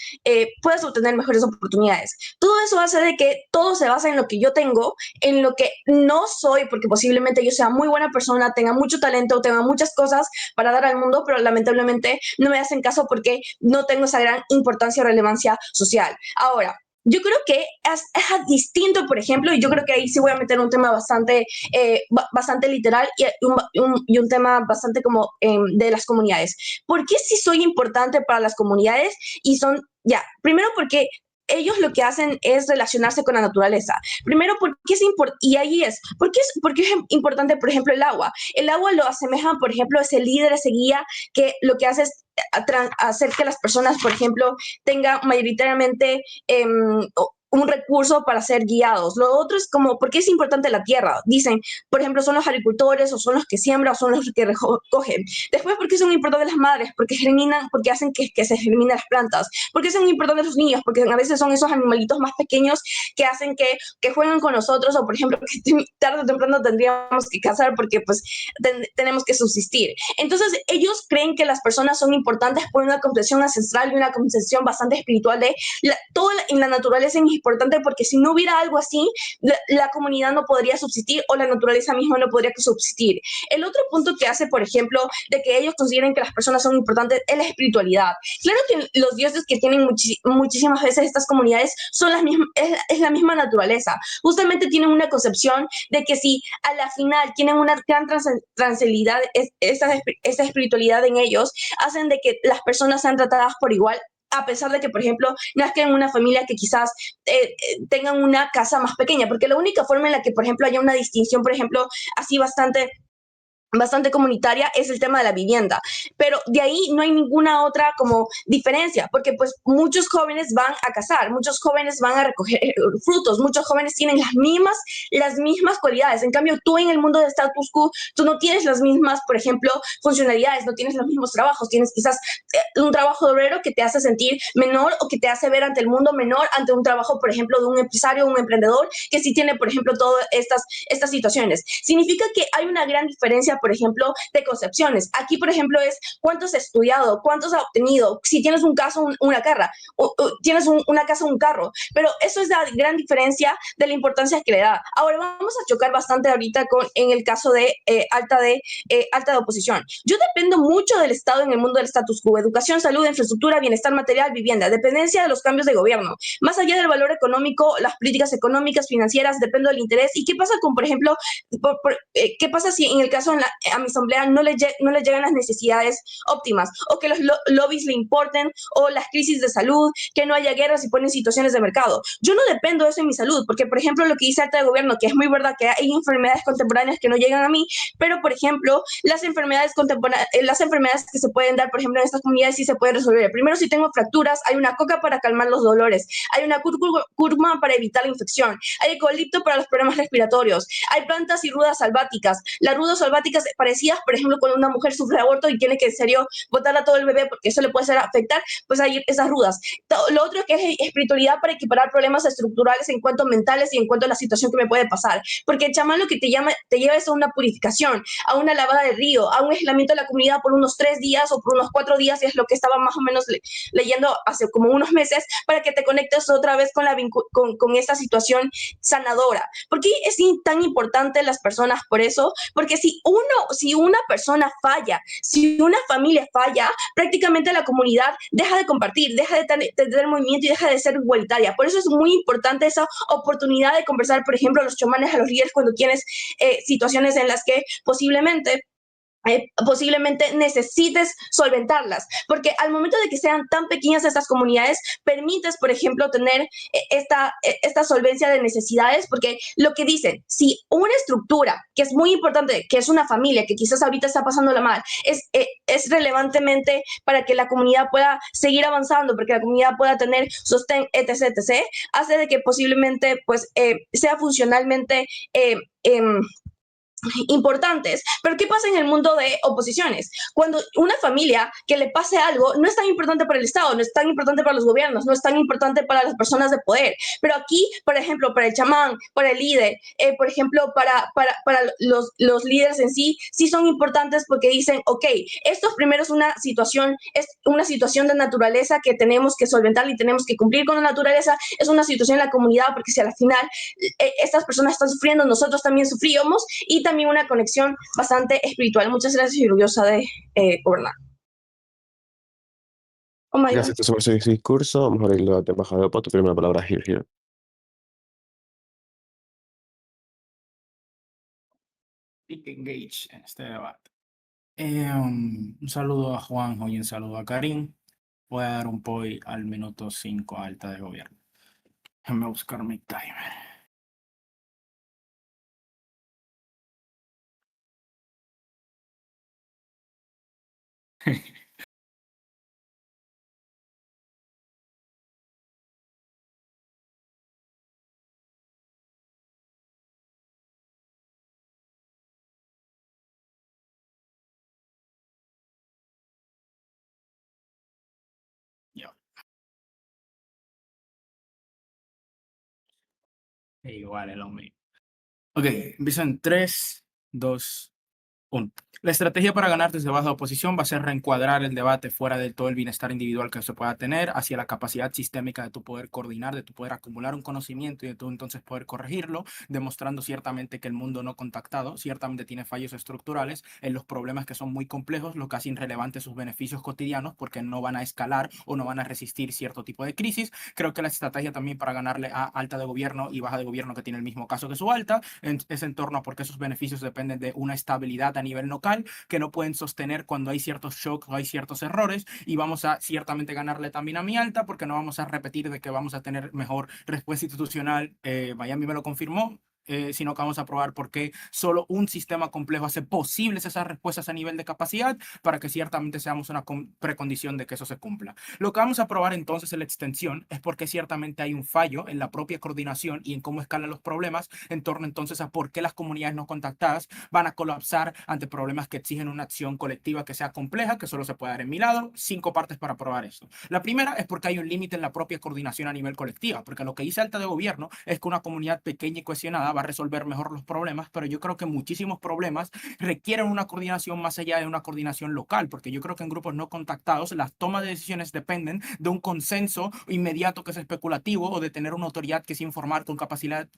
obtener mejores oportunidades. Todo eso hace de que todo se basa en lo que yo tengo, en lo que no soy, porque posiblemente yo sea muy buena persona, tenga mucho talento, tenga muchas cosas para dar al mundo, pero lamentablemente no me hacen caso porque no tengo esa gran importancia o relevancia social. Ahora, yo creo que es distinto, por ejemplo, y yo creo que ahí sí voy a meter un tema bastante literal y un tema bastante como de las comunidades. ¿Por qué sí soy importante para las comunidades? Y son, ya, primero porque ellos lo que hacen es relacionarse con la naturaleza. Primero, porque es importante, y ahí es, ¿por qué es importante, por ejemplo, el agua? El agua lo asemejan, por ejemplo, ese líder, ese guía, que lo que hace es hacer que las personas, por ejemplo, tengan mayoritariamente un recurso para ser guiados. Lo otro es como, ¿por qué es importante la tierra? Dicen, por ejemplo, son los agricultores o son los que siembran o son los que recogen. Después, ¿por qué son importantes las madres? Porque germinan, porque hacen que se germinen las plantas. ¿Por qué son importantes los niños? Porque a veces son esos animalitos más pequeños que hacen que jueguen con nosotros o, por ejemplo, que tarde o temprano tendríamos que cazar porque pues tenemos que subsistir. Entonces, ellos creen que las personas son importantes por una concepción ancestral y una concepción bastante espiritual de todo en la naturaleza es importante porque si no hubiera algo así, la comunidad no podría subsistir o la naturaleza misma no podría subsistir. El otro punto que hace, por ejemplo, de que ellos consideren que las personas son importantes es la espiritualidad. Claro que los dioses que tienen muchísimas veces estas comunidades son las mismas, es la misma naturaleza. Justamente tienen una concepción de que si a la final tienen una gran tranquilidad, esa espiritualidad en ellos, hacen de que las personas sean tratadas por igual, a pesar de que, por ejemplo, nazcan en una familia que quizás tengan una casa más pequeña, porque la única forma en la que, por ejemplo, haya una distinción, por ejemplo, así bastante comunitaria es el tema de la vivienda, pero de ahí no hay ninguna otra como diferencia, porque pues muchos jóvenes van a cazar, muchos jóvenes van a recoger frutos, muchos jóvenes tienen las mismas cualidades. En cambio, tú en el mundo de status quo, tú no tienes las mismas, por ejemplo, funcionalidades, no tienes los mismos trabajos, tienes quizás un trabajo de obrero que te hace sentir menor o que te hace ver ante el mundo menor, ante un trabajo, por ejemplo, de un empresario, un emprendedor que sí tiene, por ejemplo, todas estas situaciones. Significa que hay una gran diferencia, por ejemplo, de concepciones. Aquí, por ejemplo, es cuántos has estudiado, cuántos has obtenido, si tienes un caso, una carrera, o tienes una casa, un carro, pero eso es la gran diferencia de la importancia que le da. Ahora vamos a chocar bastante ahorita en el caso de alta de oposición. Yo dependo mucho del Estado en el mundo del status quo: educación, salud, infraestructura, bienestar material, vivienda, dependencia de los cambios de gobierno. Más allá del valor económico, las políticas económicas, financieras, dependo del interés. ¿Y qué pasa con, por ejemplo, qué pasa si en el caso a mi asamblea no le llegan las necesidades óptimas, o que los lobbies le importen, o las crisis de salud, que no haya guerras y ponen situaciones de mercado. Yo no dependo de eso en mi salud, porque, por ejemplo, lo que dice Alta de Gobierno, que es muy verdad que hay enfermedades contemporáneas que no llegan a mí, pero, por ejemplo, las enfermedades que se pueden dar, por ejemplo, en estas comunidades sí se pueden resolver. Primero, si tengo fracturas, hay una coca para calmar los dolores, hay una cúrcuma para evitar la infección, hay eucalipto para los problemas respiratorios, hay plantas y rudas salváticas. Las rudas salváticas parecidas, por ejemplo, cuando una mujer sufre aborto y tiene que en serio botar a todo el bebé porque eso le puede hacer afectar, pues hay esas rudas. Lo otro es que es espiritualidad para equiparar problemas estructurales en cuanto mentales y en cuanto a la situación que me puede pasar. Porque el chamán lo que te lleva es a una purificación, a una lavada de río, a un aislamiento de la comunidad por unos 3 días o por unos 4 días, y es lo que estaba más o menos leyendo hace como unos meses, para que te conectes otra vez con esta situación sanadora. ¿Por qué es tan importante las personas por eso? Porque si una persona falla, si una familia falla, prácticamente la comunidad deja de compartir, deja de tener movimiento y deja de ser igualitaria. Por eso es muy importante esa oportunidad de conversar, por ejemplo, a los chamanes, a los líderes, cuando tienes situaciones en las que posiblemente necesites solventarlas, porque al momento de que sean tan pequeñas estas comunidades, permites, por ejemplo, tener esta solvencia de necesidades, porque lo que dicen, si una estructura, que es muy importante, que es una familia, que quizás ahorita está pasándola mal, es relevantemente para que la comunidad pueda seguir avanzando, porque la comunidad pueda tener sostén, etc., etc., hace de que posiblemente pues, sea funcionalmente importantes. Pero ¿qué pasa en el mundo de oposiciones? Cuando una familia que le pase algo no es tan importante para el Estado, no es tan importante para los gobiernos, no es tan importante para las personas de poder. Pero aquí, por ejemplo, para el chamán, para el líder, por ejemplo, para los líderes en sí, sí son importantes porque dicen, ok, esto primero es una situación de naturaleza que tenemos que solventar y tenemos que cumplir con la naturaleza, es una situación en la comunidad, porque si al final estas personas están sufriendo, nosotros también sufrimos, y también una conexión bastante espiritual. Muchas gracias y orgullosa de gobernar. Oh my God. Gracias por su discurso. Vamos a abrir el debate. Embajador, por tu primera palabra, here. Engage en este debate. Un saludo a Juanjo y un saludo a Karim. Voy a dar un POI al minuto 5 Alta de Gobierno. Déjame buscar mi timer. Ya. Igual es lo mismo. Ok, empiezo en 3, 2, 1. La estrategia para ganar desde baja oposición va a ser reencuadrar el debate fuera de todo el bienestar individual que se pueda tener, hacia la capacidad sistémica de tu poder coordinar, de tu poder acumular un conocimiento y de tu entonces poder corregirlo, demostrando ciertamente que el mundo no contactado ciertamente tiene fallos estructurales en los problemas que son muy complejos, lo que hace irrelevante sus beneficios cotidianos porque no van a escalar o no van a resistir cierto tipo de crisis. Creo que la estrategia también para ganarle a alta de gobierno y baja de gobierno, que tiene el mismo caso que su alta, es en torno a porque esos beneficios dependen de una estabilidad a nivel local que no pueden sostener cuando hay ciertos shocks o hay ciertos errores, y vamos a ciertamente ganarle también a mi alta porque no vamos a repetir de que vamos a tener mejor respuesta institucional. Miami me lo confirmó. Sino que vamos a probar por qué solo un sistema complejo hace posibles esas respuestas a nivel de capacidad, para que ciertamente seamos una precondición de que eso se cumpla. Lo que vamos a probar entonces en la extensión es porque ciertamente hay un fallo en la propia coordinación y en cómo escalan los problemas, en torno entonces a por qué las comunidades no contactadas van a colapsar ante problemas que exigen una acción colectiva que sea compleja, que solo se puede dar en mi lado. 5 partes para probar esto. La primera es porque hay un límite en la propia coordinación a nivel colectiva, porque lo que dice alta de gobierno es que una comunidad pequeña y cohesionada va a resolver mejor los problemas, pero yo creo que muchísimos problemas requieren una coordinación más allá de una coordinación local, porque yo creo que en grupos no contactados las tomas de decisiones dependen de un consenso inmediato que es especulativo, o de tener una autoridad que es informar con capacidad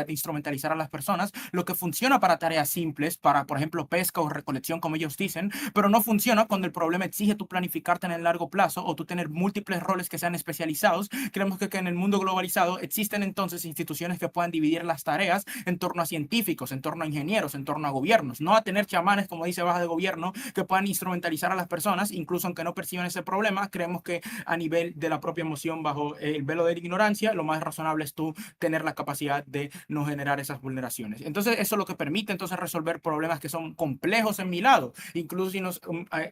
de instrumentalizar a las personas, lo que funciona para tareas simples, para por ejemplo pesca o recolección como ellos dicen, pero no funciona cuando el problema exige tú planificarte en el largo plazo o tú tener múltiples roles que sean especializados. Creemos que en el mundo globalizado existen entonces instituciones que puedan dividir las tareas en torno a científicos, en torno a ingenieros, en torno a gobiernos, no a tener chamanes, como dice Baja de Gobierno, que puedan instrumentalizar a las personas, incluso aunque no perciban ese problema. Creemos que a nivel de la propia emoción, bajo el velo de la ignorancia, lo más razonable es tú tener la capacidad de no generar esas vulneraciones. Entonces, eso es lo que permite entonces resolver problemas que son complejos en mi lado, incluso si nos,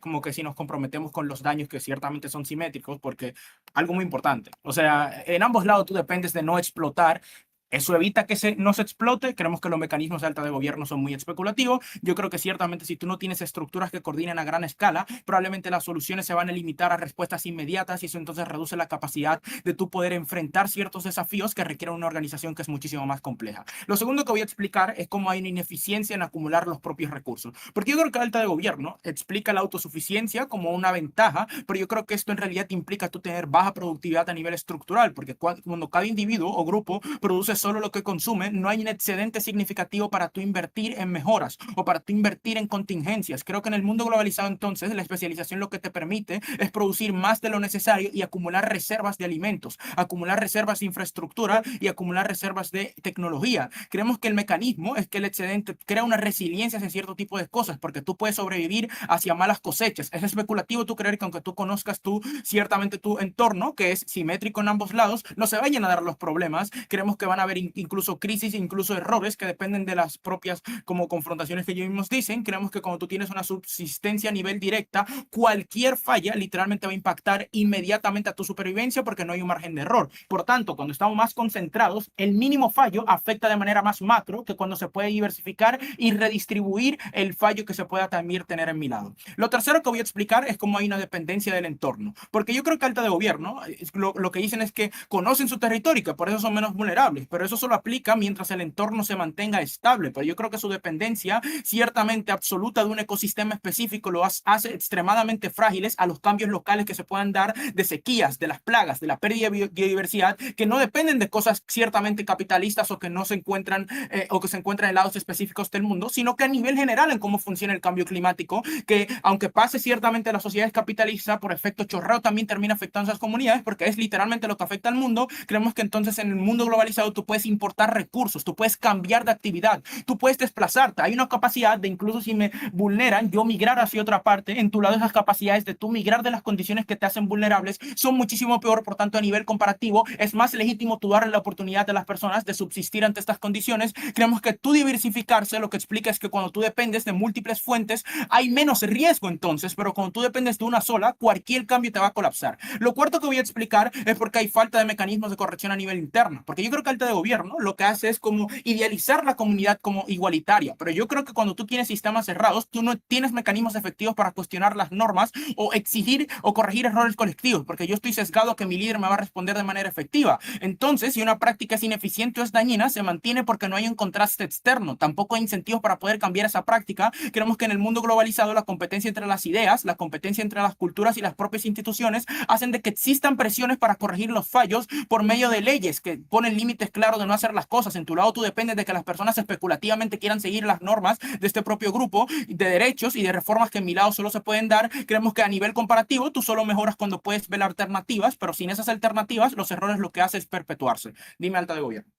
como que si nos comprometemos con los daños que ciertamente son simétricos, porque algo muy importante, o sea, en ambos lados tú dependes de no explotar. Eso evita que no se explote. Creemos que los mecanismos de alta de gobierno son muy especulativos. Yo creo que ciertamente si tú no tienes estructuras que coordinen a gran escala, probablemente las soluciones se van a limitar a respuestas inmediatas y eso entonces reduce la capacidad de tú poder enfrentar ciertos desafíos que requieren una organización que es muchísimo más compleja. Lo segundo que voy a explicar es cómo hay una ineficiencia en acumular los propios recursos. Porque yo creo que alta de gobierno explica la autosuficiencia como una ventaja, pero yo creo que esto en realidad implica tú tener baja productividad a nivel estructural, porque cuando cada individuo o grupo produce solo lo que consume, no hay un excedente significativo para tú invertir en mejoras o para tú invertir en contingencias. Creo que en el mundo globalizado entonces la especialización lo que te permite es producir más de lo necesario y acumular reservas de alimentos, acumular reservas de infraestructura y acumular reservas de tecnología. Creemos que el mecanismo es que el excedente crea una resiliencia hacia cierto tipo de cosas, porque tú puedes sobrevivir hacia malas cosechas. Es especulativo tú creer que aunque tú conozcas ciertamente tu entorno, que es simétrico en ambos lados, no se vayan a dar los problemas. Creemos que van a haber incluso crisis, incluso errores que dependen de las propias como confrontaciones que ellos mismos dicen. Creemos que cuando tú tienes una subsistencia a nivel directa, cualquier falla literalmente va a impactar inmediatamente a tu supervivencia porque no hay un margen de error. Por tanto, cuando estamos más concentrados, el mínimo fallo afecta de manera más macro que cuando se puede diversificar y redistribuir el fallo que se pueda también tener en mi lado. Lo tercero que voy a explicar es cómo hay una dependencia del entorno, porque yo creo que alta de gobierno, lo que dicen es que conocen su territorio y que por eso son menos vulnerables, pero eso solo aplica mientras el entorno se mantenga estable. Pero yo creo que su dependencia ciertamente absoluta de un ecosistema específico lo hace extremadamente frágiles a los cambios locales que se puedan dar de sequías, de las plagas, de la pérdida de biodiversidad, que no dependen de cosas ciertamente capitalistas o que no se encuentran o que se encuentran en lados específicos del mundo, sino que a nivel general en cómo funciona el cambio climático, que aunque pase ciertamente a las sociedades capitalistas, por efecto chorreo también termina afectando a esas comunidades porque es literalmente lo que afecta al mundo. Creemos que entonces en el mundo globalizado tú puedes importar recursos, tú puedes cambiar de actividad, tú puedes desplazarte. Hay una capacidad de, incluso si me vulneran, yo migrar hacia otra parte. En tu lado, esas capacidades de tú migrar de las condiciones que te hacen vulnerables son muchísimo peor. Por tanto, a nivel comparativo, es más legítimo tú darle la oportunidad a las personas de subsistir ante estas condiciones. Creemos que tú diversificarse lo que explica es que cuando tú dependes de múltiples fuentes, hay menos riesgo entonces, pero cuando tú dependes de una sola, cualquier cambio te va a colapsar. Lo cuarto que voy a explicar es porque hay falta de mecanismos de corrección a nivel interno, porque yo creo que alta de gobierno lo que hace es como idealizar la comunidad como igualitaria, pero yo creo que cuando tú tienes sistemas cerrados, tú no tienes mecanismos efectivos para cuestionar las normas o exigir o corregir errores colectivos, porque yo estoy sesgado a que mi líder me va a responder de manera efectiva. Entonces, si una práctica es ineficiente o es dañina, se mantiene porque no hay un contraste externo, tampoco hay incentivos para poder cambiar esa práctica. Creemos que en el mundo globalizado la competencia entre las ideas, la competencia entre las culturas y las propias instituciones hacen de que existan presiones para corregir los fallos por medio de leyes que ponen límites claros de no hacer las cosas. En tu lado tú dependes de que las personas especulativamente quieran seguir las normas de este propio grupo de derechos y de reformas que en mi lado solo se pueden dar. Creemos que a nivel comparativo tú solo mejoras cuando puedes ver alternativas, pero sin esas alternativas los errores lo que hace es perpetuarse. Dime, alta de gobierno.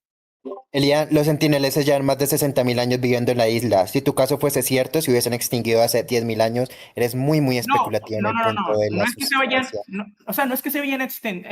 Elian, los centineles llevan más de 60.000 años viviendo en la isla. Si tu caso fuese cierto, si hubiesen extinguido hace 10.000 años, eres muy especulativo en el punto de la no es que se vayan, sustancia. o sea, no es que se vayan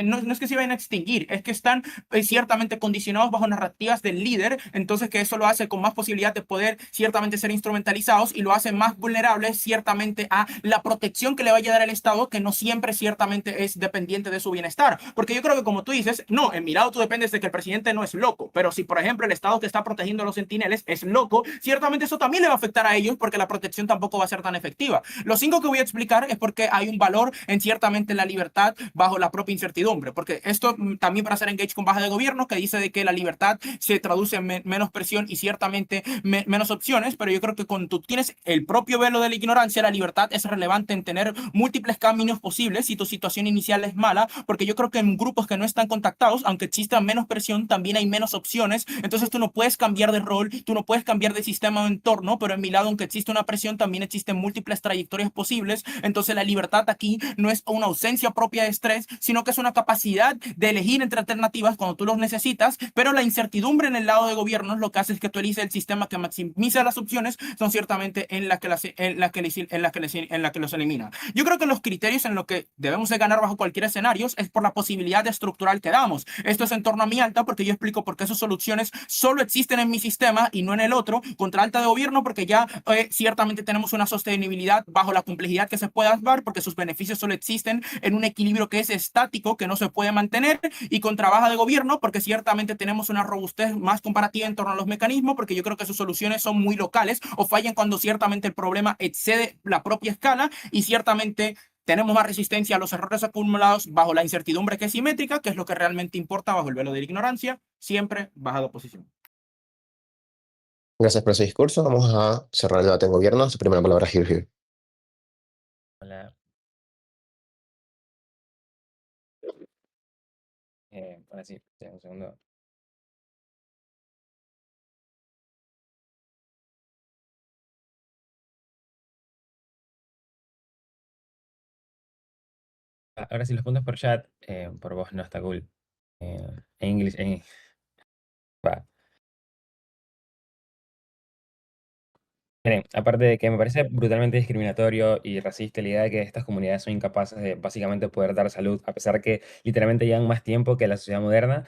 no es que se vayan a extinguir, es que están ciertamente condicionados bajo narrativas del líder, entonces que eso lo hace con más posibilidad de poder ciertamente ser instrumentalizados y lo hace más vulnerables ciertamente a la protección que le vaya a dar el Estado, que no siempre ciertamente es dependiente de su bienestar. Porque yo creo que como tú dices, no, en mi lado tú dependes de que el presidente no es loco, pero si por ejemplo el Estado que está protegiendo a los centineles es loco, ciertamente eso también le va a afectar a ellos porque la protección tampoco va a ser tan efectiva. Lo 5 que voy a explicar es porque hay un valor en ciertamente la libertad bajo la propia incertidumbre, porque esto también para hacer engage con Baja de Gobierno, que dice de que la libertad se traduce en menos presión y ciertamente menos opciones, pero yo creo que cuando tú tienes el propio velo de la ignorancia, la libertad es relevante en tener múltiples caminos posibles si tu situación inicial es mala, porque yo creo que en grupos que no están contactados, aunque exista menos presión, también hay menos opciones soluciones. Entonces tú no puedes cambiar de rol, tú no puedes cambiar de sistema o entorno, pero en mi lado, aunque existe una presión, también existen múltiples trayectorias posibles. Entonces la libertad aquí no es una ausencia propia de estrés, sino que es una capacidad de elegir entre alternativas cuando tú los necesitas, pero la incertidumbre en el lado de gobierno lo que hace es que tú eliges el sistema que maximiza las opciones, son ciertamente en la que los elimina. Yo creo que los criterios en lo que debemos de ganar bajo cualquier escenario es por la posibilidad estructural que damos. Esto es en torno a mi alta, porque yo explico por qué sus soluciones solo existen en mi sistema y no en el otro. Contra alta de gobierno, porque ya ciertamente tenemos una sostenibilidad bajo la complejidad que se pueda dar, porque sus beneficios solo existen en un equilibrio que es estático, que no se puede mantener. Y contra baja de gobierno, porque ciertamente tenemos una robustez más comparativa en torno a los mecanismos, porque yo creo que sus soluciones son muy locales o fallan cuando ciertamente el problema excede la propia escala, y ciertamente tenemos más resistencia a los errores acumulados bajo la incertidumbre que es simétrica, que es lo que realmente importa bajo el velo de la ignorancia, siempre baja de oposición. Gracias por ese discurso. Vamos a cerrar el debate en gobierno. Su primera palabra, Gil. Hola. Ahora sí, un segundo. Ahora sí, los puntos por chat, por voz no está cool. En inglés, va. Miren, aparte de que me parece brutalmente discriminatorio y racista la idea de que estas comunidades son incapaces de básicamente poder dar salud, a pesar que literalmente llevan más tiempo que la sociedad moderna,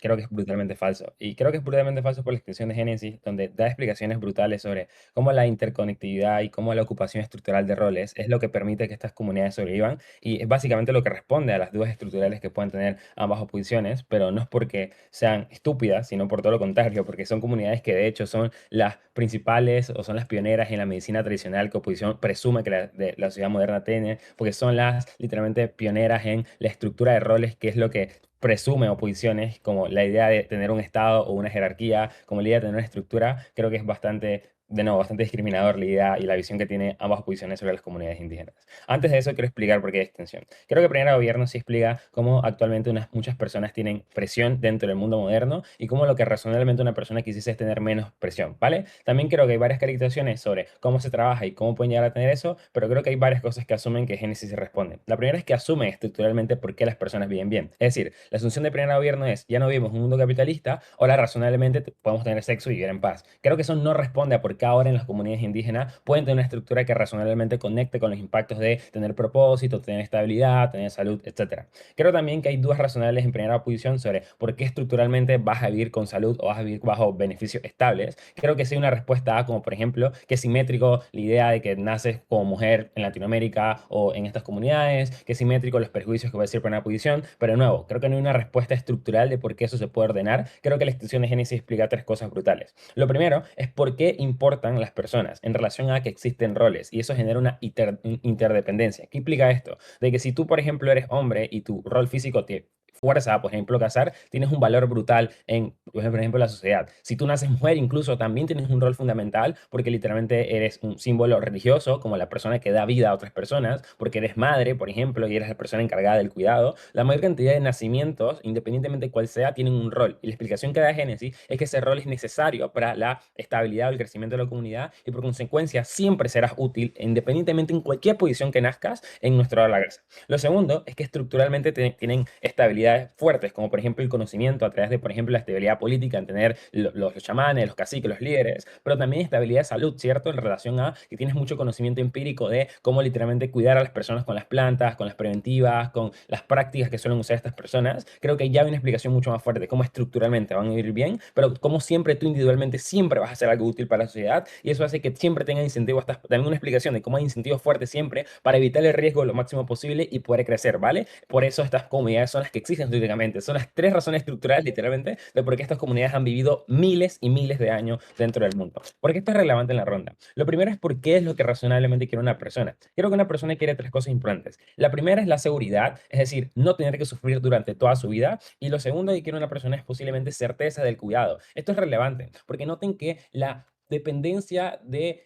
creo que es brutalmente falso. Y creo que es brutalmente falso por la extensión de Génesis, donde da explicaciones brutales sobre cómo la interconectividad y cómo la ocupación estructural de roles es lo que permite que estas comunidades sobrevivan, y es básicamente lo que responde a las dudas estructurales que pueden tener ambas oposiciones, pero no es porque sean estúpidas, sino por todo lo contrario, porque son comunidades que de hecho son las principales o son las pioneras en la medicina tradicional que oposición presume que la sociedad moderna tiene, porque son las literalmente pioneras en la estructura de roles, que es lo que presume oposiciones, como la idea de tener un estado o una jerarquía, como la idea de tener una estructura. Creo que es bastante, de nuevo, bastante discriminador la idea y la visión que tiene ambas oposiciones sobre las comunidades indígenas. Antes de eso, quiero explicar por qué hay extensión. Creo que primero gobierno sí explica cómo actualmente muchas personas tienen presión dentro del mundo moderno y cómo lo que razonablemente una persona quisiese es tener menos presión, ¿vale? También creo que hay varias calificaciones sobre cómo se trabaja y cómo pueden llegar a tener eso, pero creo que hay varias cosas que asumen que Génesis responde. La primera es que asumen estructuralmente por qué las personas viven bien. Es decir, la asunción de primer gobierno es, ya no vivimos en un mundo capitalista, ahora razonablemente podemos tener sexo y vivir en paz. Creo que eso no responde a por qué ahora en las comunidades indígenas pueden tener una estructura que razonablemente conecte con los impactos de tener propósito, tener estabilidad, tener salud, etc. Creo también que hay dudas razonables en primera posición sobre por qué estructuralmente vas a vivir con salud o vas a vivir bajo beneficios estables. Creo que sí hay una respuesta A, como por ejemplo, que es simétrico la idea de que naces como mujer en Latinoamérica o en estas comunidades, que es simétrico los perjuicios que puede decir primera posición, pero de nuevo, creo que no hay una respuesta estructural de por qué eso se puede ordenar. Creo que la extensión de Génesis explica tres cosas brutales. Lo primero es por qué importan las personas en relación a que existen roles, y eso genera una interdependencia. ¿Qué implica esto? De que si tú, por ejemplo, eres hombre y tu rol físico te fuerza, por ejemplo, casar, tienes un valor brutal en, por ejemplo, la sociedad. Si tú naces mujer, incluso también tienes un rol fundamental, porque literalmente eres un símbolo religioso, como la persona que da vida a otras personas, porque eres madre, por ejemplo, y eres la persona encargada del cuidado. La mayor cantidad de nacimientos, independientemente de cuál sea, tienen un rol. Y la explicación que da Génesis es que ese rol es necesario para la estabilidad o el crecimiento de la comunidad, y por consecuencia siempre serás útil, independientemente en cualquier posición que nazcas en nuestro la gracia. Lo segundo es que estructuralmente tienen estabilidades fuertes, como por ejemplo el conocimiento a través de, por ejemplo, la estabilidad política, en tener los chamanes, los caciques, los líderes, pero también estabilidad de salud, ¿cierto? En relación a que tienes mucho conocimiento empírico de cómo literalmente cuidar a las personas con las plantas, con las preventivas, con las prácticas que suelen usar estas personas. Creo que ya hay una explicación mucho más fuerte de cómo estructuralmente van a vivir bien, pero como siempre tú individualmente siempre vas a hacer algo útil para la sociedad, y eso hace que siempre tengan incentivo, hasta también una explicación de cómo hay incentivos fuertes siempre para evitar el riesgo lo máximo posible y poder crecer, ¿vale? Por eso estas comunidades son las que existen científicamente. Son las tres razones estructurales, literalmente, de por qué estas comunidades han vivido miles y miles de años dentro del mundo. ¿Por qué esto es relevante en la ronda? Lo primero es por qué es lo que razonablemente quiere una persona. Creo que una persona quiere tres cosas importantes. La primera es la seguridad, es decir, no tener que sufrir durante toda su vida. Y lo segundo que quiere una persona es posiblemente certeza del cuidado. Esto es relevante, porque noten que la dependencia de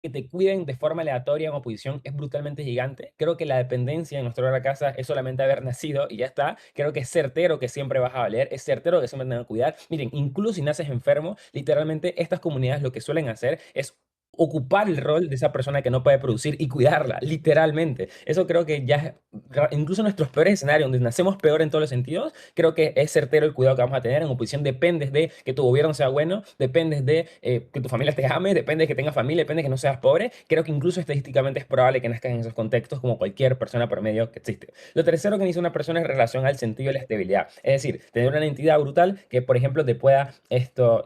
que te cuiden de forma aleatoria en oposición es brutalmente gigante. Creo que la dependencia en nuestra casa es solamente haber nacido y ya está. Creo que es certero que siempre vas a valer, es certero que siempre te van a cuidar. Miren, incluso si naces enfermo, literalmente estas comunidades lo que suelen hacer es ocupar el rol de esa persona que no puede producir y cuidarla, literalmente. Eso creo que ya, incluso en nuestros peores escenarios, donde nacemos peor en todos los sentidos, creo que es certero el cuidado que vamos a tener. En oposición dependes de que tu gobierno sea bueno, dependes de que tu familia te ame, depende de que tengas familia, depende de que no seas pobre. Creo que incluso estadísticamente es probable que nazcas en esos contextos como cualquier persona promedio que existe. Lo tercero que dice una persona es relación al sentido de la estabilidad. Es decir, tener una entidad brutal que, por ejemplo, te pueda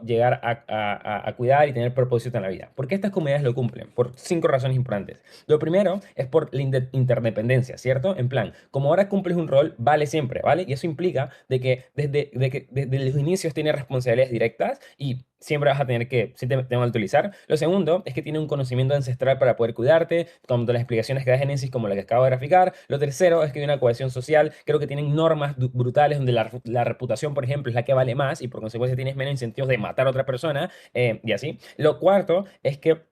llegar a cuidar y tener propósito en la vida. ¿Por qué estas comunidades lo cumplen? Por 5 razones importantes. Lo primero es por la interdependencia, ¿cierto? En plan, como ahora cumples un rol, vale siempre, ¿vale? Y eso implica de que desde los inicios tienes responsabilidades directas y siempre vas a tener que, sí te van a utilizar. Lo segundo es que tiene un conocimiento ancestral para poder cuidarte, como las explicaciones que da Génesis, como la que acabo de graficar. Lo tercero es que hay una cohesión social. Creo que tienen normas brutales donde la reputación, por ejemplo, es la que vale más y por consecuencia tienes menos incentivos de matar a otra persona y así. Lo cuarto es que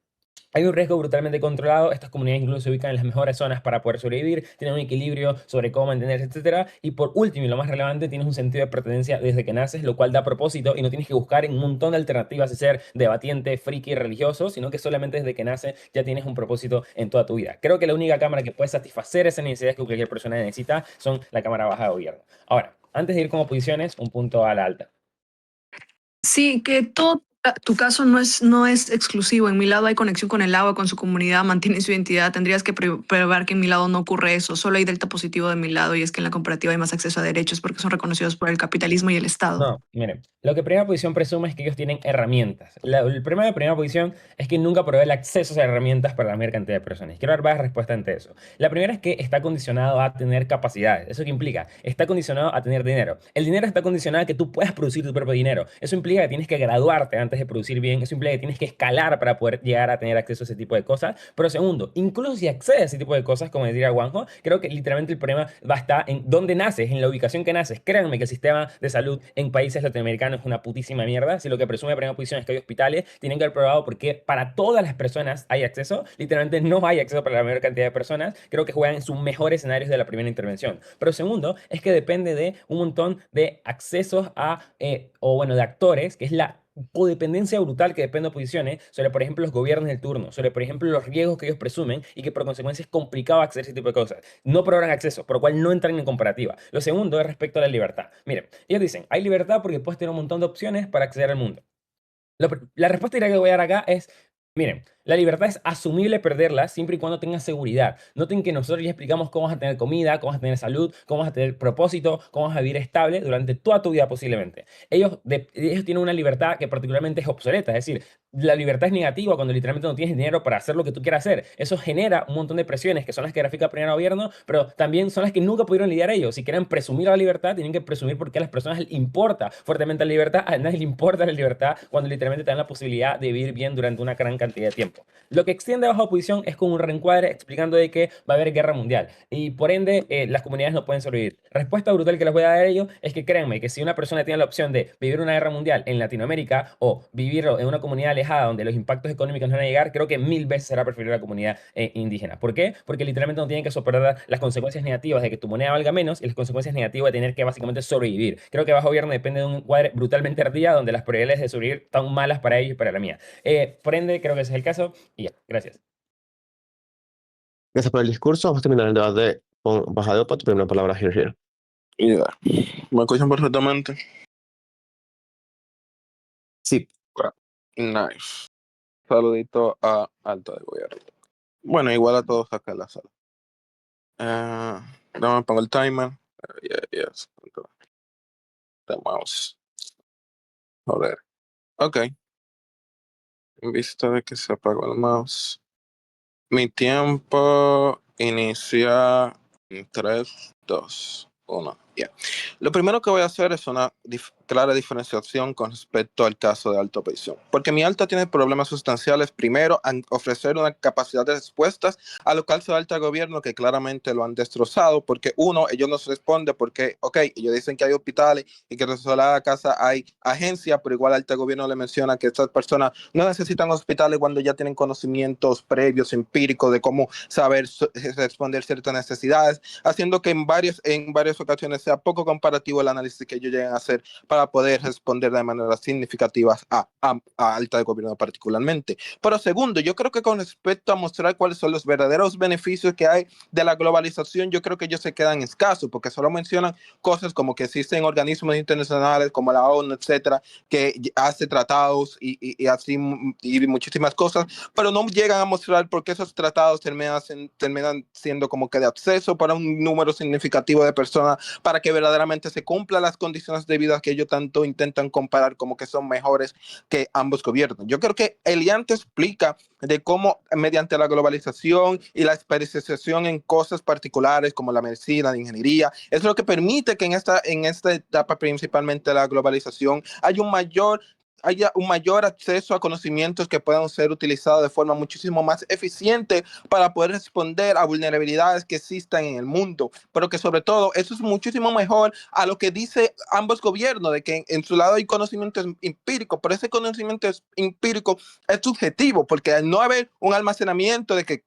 hay un riesgo brutalmente controlado. Estas comunidades incluso se ubican en las mejores zonas para poder sobrevivir, tienen un equilibrio sobre cómo mantenerse, etcétera. Y por último, y lo más relevante, tienes un sentido de pertenencia desde que naces, lo cual da propósito y no tienes que buscar en un montón de alternativas de ser debatiente, friki, religioso, sino que solamente desde que naces ya tienes un propósito en toda tu vida. Creo que la única cámara que puede satisfacer esas necesidades que cualquier persona necesita son la Cámara Baja de Gobierno. Ahora, antes de ir con oposiciones, un punto a la alta. Sí, que todo tu caso no es exclusivo. En mi lado hay conexión con el agua, con su comunidad, mantiene su identidad. Tendrías que probar que en mi lado no ocurre eso. Solo hay delta positivo de mi lado y es que en la comparativa hay más acceso a derechos porque son reconocidos por el capitalismo y el Estado. No, miren, lo que primera posición presume es que ellos tienen herramientas. El problema de primera posición es que nunca provee el acceso a esas herramientas para la mayor cantidad de personas. Quiero dar varias respuestas ante eso. La primera es que está condicionado a tener capacidades. ¿Eso qué implica? Está condicionado a tener dinero. El dinero está condicionado a que tú puedas producir tu propio dinero. Eso implica que tienes que graduarte antes de producir bien. Eso implica que tienes que escalar para poder llegar a tener acceso a ese tipo de cosas. Pero segundo, incluso si accedes a ese tipo de cosas, como decía Juanjo, creo que literalmente el problema va a estar en dónde naces, en la ubicación que naces. Créanme que el sistema de salud en países latinoamericanos es una putísima mierda. Si lo que presume primera posición es que hay hospitales, tienen que haber probado porque para todas las personas hay acceso. Literalmente no hay acceso para la mayor cantidad de personas. Creo que juegan en sus mejores escenarios de la primera intervención. Pero segundo, es que depende de un montón de accesos de actores, que es la codependencia brutal que depende de posiciones sobre, por ejemplo, los gobiernos del turno, sobre, por ejemplo, los riesgos que ellos presumen y que por consecuencia es complicado acceder a ese tipo de cosas. No probarán acceso, por lo cual no entran en comparativa. Lo segundo es respecto a la libertad. Miren, ellos dicen, hay libertad porque puedes tener un montón de opciones para acceder al mundo. La respuesta directa que voy a dar acá es, miren, la libertad es asumible perderla siempre y cuando tengas seguridad. Noten que nosotros ya explicamos cómo vas a tener comida, cómo vas a tener salud, cómo vas a tener propósito, cómo vas a vivir estable durante toda tu vida posiblemente. Ellos tienen una libertad que particularmente es obsoleta, es decir, la libertad es negativa cuando literalmente no tienes dinero para hacer lo que tú quieras hacer. Eso genera un montón de presiones que son las que grafica el primer gobierno, pero también son las que nunca pudieron lidiar ellos. Si quieren presumir la libertad, tienen que presumir porque a las personas les importa fuertemente la libertad. A nadie le importa la libertad cuando literalmente te dan la posibilidad de vivir bien durante una gran cantidad de tiempo. Lo que extiende bajo oposición es con un reencuadre explicando de que va a haber guerra mundial y por ende las comunidades no pueden sobrevivir. Respuesta brutal que les voy a dar a ellos es que créanme que si una persona tiene la opción de vivir una guerra mundial en Latinoamérica o vivirlo en una comunidad alejada donde los impactos económicos no van a llegar, creo que 1000 veces será preferible la comunidad indígena. ¿Por qué? Porque literalmente no tienen que soportar las consecuencias negativas de que tu moneda valga menos y las consecuencias negativas de tener que básicamente sobrevivir. Creo que bajo gobierno depende de un cuadro brutalmente ardilla donde las probabilidades de sobrevivir están malas para ellos y para la mía. Por ende, creo que ese es el caso y ya, gracias. Gracias por el discurso. Vamos a terminar el debate con Baja de Opa. Tu primera palabra, Here. Ya. ¿Me escuchan perfectamente? Sí. Nice. Saludito a Alto de Gobierno. Bueno, igual a todos acá en la sala. Déjame pongo el timer. Yes. The mouse. Joder. Ok. En vista de que se apagó el mouse. Mi tiempo inicia en 3, 2, 1. Ya. Lo primero que voy a hacer es una clara diferenciación con respecto al caso de alta oposición. Porque mi alta tiene problemas sustanciales. Primero, en ofrecer una capacidad de respuestas a los casos de alta gobierno que claramente lo han destrozado. Porque uno, ellos no se responden porque, ok, ellos dicen que hay hospitales y que en la casa hay agencias, pero igual alta gobierno le menciona que estas personas no necesitan hospitales cuando ya tienen conocimientos previos, empíricos de cómo saber responder ciertas necesidades, haciendo que en varias ocasiones sea poco comparativo el análisis que ellos llegan a hacer para poder responder de manera significativa a alta de gobierno particularmente. Pero segundo, yo creo que con respecto a mostrar cuáles son los verdaderos beneficios que hay de la globalización, yo creo que ellos se quedan escasos porque solo mencionan cosas como que existen organismos internacionales como la ONU, etcétera, que hace tratados y así y muchísimas cosas, pero no llegan a mostrar por qué esos tratados terminan siendo como que de acceso para un número significativo de personas para que verdaderamente se cumplan las condiciones de vida que ellos tanto intentan comparar como que son mejores que ambos gobiernos. Yo creo que Eliante explica de cómo mediante la globalización y la especialización en cosas particulares como la medicina, la ingeniería, es lo que permite que en esta etapa principalmente de la globalización haya un mayor acceso a conocimientos que puedan ser utilizados de forma muchísimo más eficiente para poder responder a vulnerabilidades que existan en el mundo, pero que sobre todo eso es muchísimo mejor a lo que dice ambos gobiernos, de que en su lado hay conocimiento empírico, pero ese conocimiento empírico es subjetivo, porque al no haber un almacenamiento de que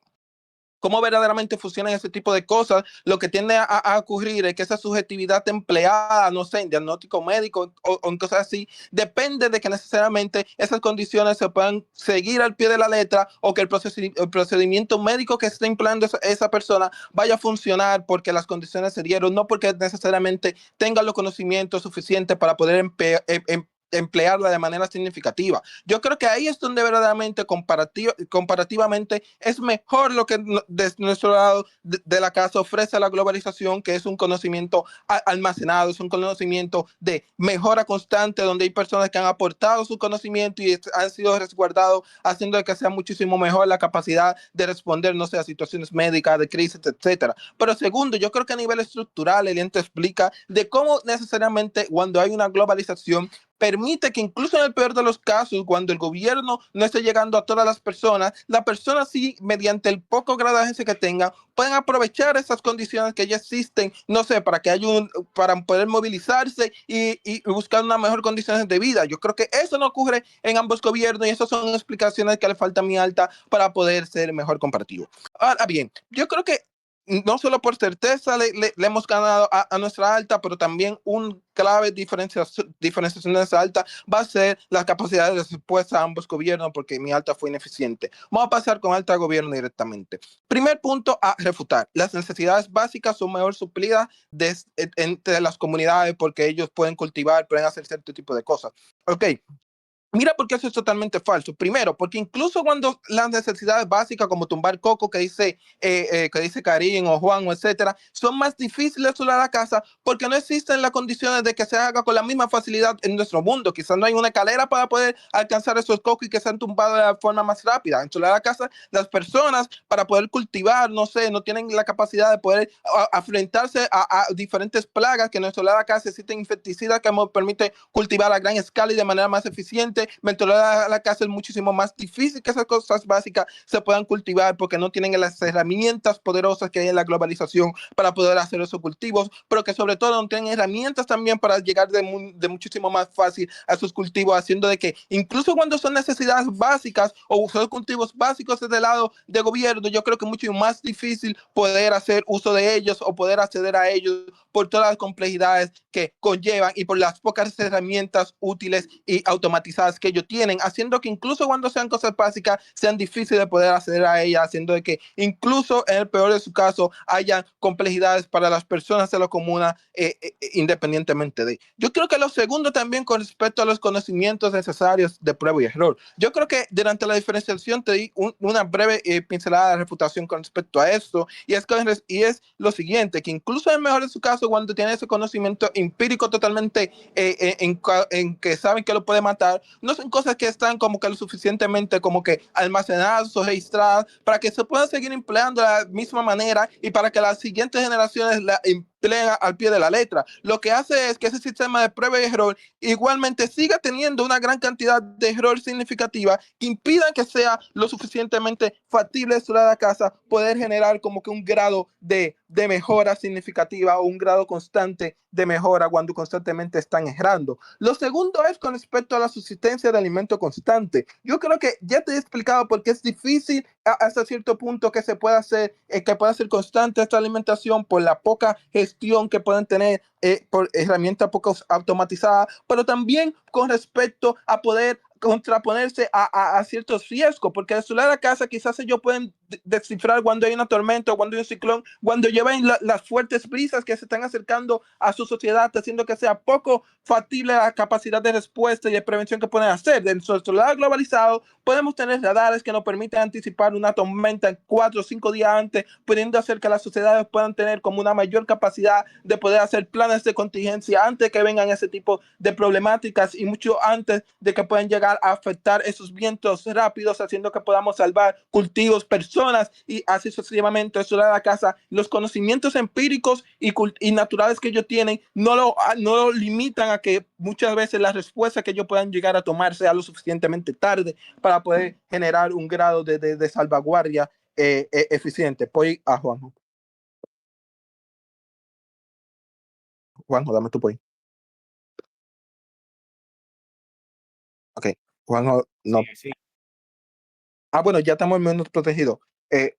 cómo verdaderamente funcionan ese tipo de cosas, lo que tiende a ocurrir es que esa subjetividad empleada, no sé, en diagnóstico médico o en cosas así, depende de que necesariamente esas condiciones se puedan seguir al pie de la letra o que el procedimiento médico que esté empleando esa persona vaya a funcionar porque las condiciones se dieron, no porque necesariamente tenga los conocimientos suficientes para poder emplearla de manera significativa. Yo creo que ahí es donde verdaderamente comparativamente es mejor lo que desde nuestro lado de la casa ofrece la globalización, que es un conocimiento almacenado, es un conocimiento de mejora constante, donde hay personas que han aportado su conocimiento y han sido resguardados, haciendo que sea muchísimo mejor la capacidad de responder, no sé, a situaciones médicas, de crisis, etcétera. Pero segundo, yo creo que a nivel estructural, el ente explica de cómo necesariamente cuando hay una globalización, permite que incluso en el peor de los casos, cuando el gobierno no esté llegando a todas las personas sí, mediante el poco grado de agencia que tengan, pueden aprovechar esas condiciones que ya existen, no sé, para que haya para poder movilizarse y buscar una mejor condiciones de vida. Yo creo que eso no ocurre en ambos gobiernos y esas son explicaciones que le falta a mi alta para poder ser mejor comparativo. Ahora bien, yo creo que no solo por certeza le hemos ganado a nuestra alta, pero también un clave diferenciación de esa alta va a ser la capacidad de respuesta a ambos gobiernos, porque mi alta fue ineficiente. Vamos a pasar con alta gobierno directamente. Primer punto a refutar. Las necesidades básicas son mejor suplidas entre las comunidades porque ellos pueden cultivar, pueden hacer cierto tipo de cosas. Ok. Mira por qué eso es totalmente falso. Primero, porque incluso cuando las necesidades básicas como tumbar coco que dice Karim o Juan o etcétera, son más difíciles de la casa porque no existen las condiciones de que se haga con la misma facilidad en nuestro mundo. Quizás no hay una escalera para poder alcanzar esos cocos y que sean tumbados de la forma más rápida. En la casa, las personas para poder cultivar, no sé, no tienen la capacidad de poder enfrentarse a diferentes plagas que en nuestra casa existen insecticidas que nos permiten cultivar a gran escala y de manera más eficiente. Mentorar a la casa es muchísimo más difícil que esas cosas básicas se puedan cultivar porque no tienen las herramientas poderosas que hay en la globalización para poder hacer esos cultivos, pero que sobre todo no tienen herramientas también para llegar de muchísimo más fácil a esos cultivos, haciendo de que incluso cuando son necesidades básicas o son cultivos básicos desde el lado de gobierno, yo creo que es mucho más difícil poder hacer uso de ellos o poder acceder a ellos por todas las complejidades que conllevan y por las pocas herramientas útiles y automatizadas que ellos tienen, haciendo que incluso cuando sean cosas básicas sean difíciles de poder acceder a ellas, haciendo de que incluso en el peor de su caso haya complejidades para las personas de la comuna independientemente de. Yo creo que lo segundo también con respecto a los conocimientos necesarios de prueba y error. Yo creo que durante la diferenciación te di una breve pincelada de refutación con respecto a esto y es lo siguiente, que incluso en el mejor de su caso cuando tiene ese conocimiento empírico totalmente en que saben que lo puede matar, no son cosas que están como que lo suficientemente como que almacenadas o registradas para que se puedan seguir empleando de la misma manera y para que las siguientes generaciones leen al pie de la letra. Lo que hace es que ese sistema de prueba y error igualmente siga teniendo una gran cantidad de error significativa que impidan que sea lo suficientemente factible de la casa poder generar como que un grado de mejora significativa o un grado constante de mejora cuando constantemente están errando. Lo segundo es con respecto a la subsistencia de alimento constante. Yo creo que ya te he explicado por qué es difícil hasta cierto punto que se pueda hacer, que pueda ser constante esta alimentación por la poca gestión que pueden tener por herramientas poco automatizadas, pero también con respecto a poder contraponerse a ciertos riesgos, porque al solar la casa quizás ellos pueden descifrar cuando hay una tormenta o cuando hay un ciclón, cuando llevan las fuertes brisas que se están acercando a su sociedad, haciendo que sea poco factible la capacidad de respuesta y de prevención que pueden hacer. En nuestro solar globalizado podemos tener radares que nos permiten anticipar una tormenta en 4 o 5 días antes, pudiendo hacer que las sociedades puedan tener como una mayor capacidad de poder hacer planes de contingencia antes de que vengan ese tipo de problemáticas y mucho antes de que puedan llegar a afectar esos vientos rápidos, haciendo que podamos salvar cultivos, personas y así sucesivamente. Eso da la casa. Los conocimientos empíricos y naturales que ellos tienen no lo limitan a que muchas veces la respuesta que ellos puedan llegar a tomar sea lo suficientemente tarde para poder generar un grado de salvaguardia eficiente. Voy a Juanjo. Juanjo, dame tu point. Ok, Juanjo, no. Sí. Bueno, ya estamos menos protegidos.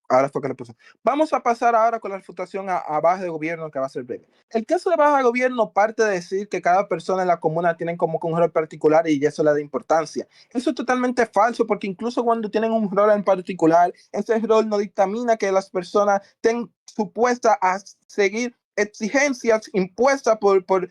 Ahora fue que le puse. Vamos a pasar ahora con la refutación a baja de gobierno, que va a ser breve. El caso de baja de gobierno parte de decir que cada persona en la comuna tiene como que un rol particular y eso le da importancia. Eso es totalmente falso, porque incluso cuando tienen un rol en particular, ese rol no dictamina que las personas estén supuestas a seguir exigencias impuestas por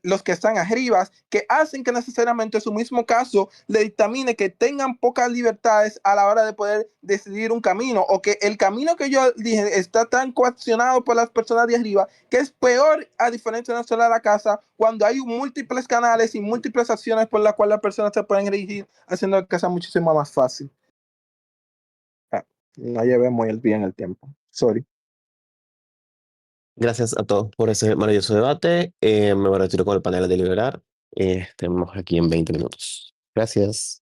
los que están arriba, que hacen que necesariamente su mismo caso le dictamine que tengan pocas libertades a la hora de poder decidir un camino, o que el camino que yo dije está tan coaccionado por las personas de arriba, que es peor a diferencia de no solo la casa, cuando hay múltiples canales y múltiples acciones por las cuales las personas se pueden dirigir, haciendo la casa muchísimo más fácil. No llevé muy bien el tiempo. Sorry. Gracias a todos por ese maravilloso debate. Me retiro con el panel a deliberar. Estemos aquí en 20 minutos. Gracias.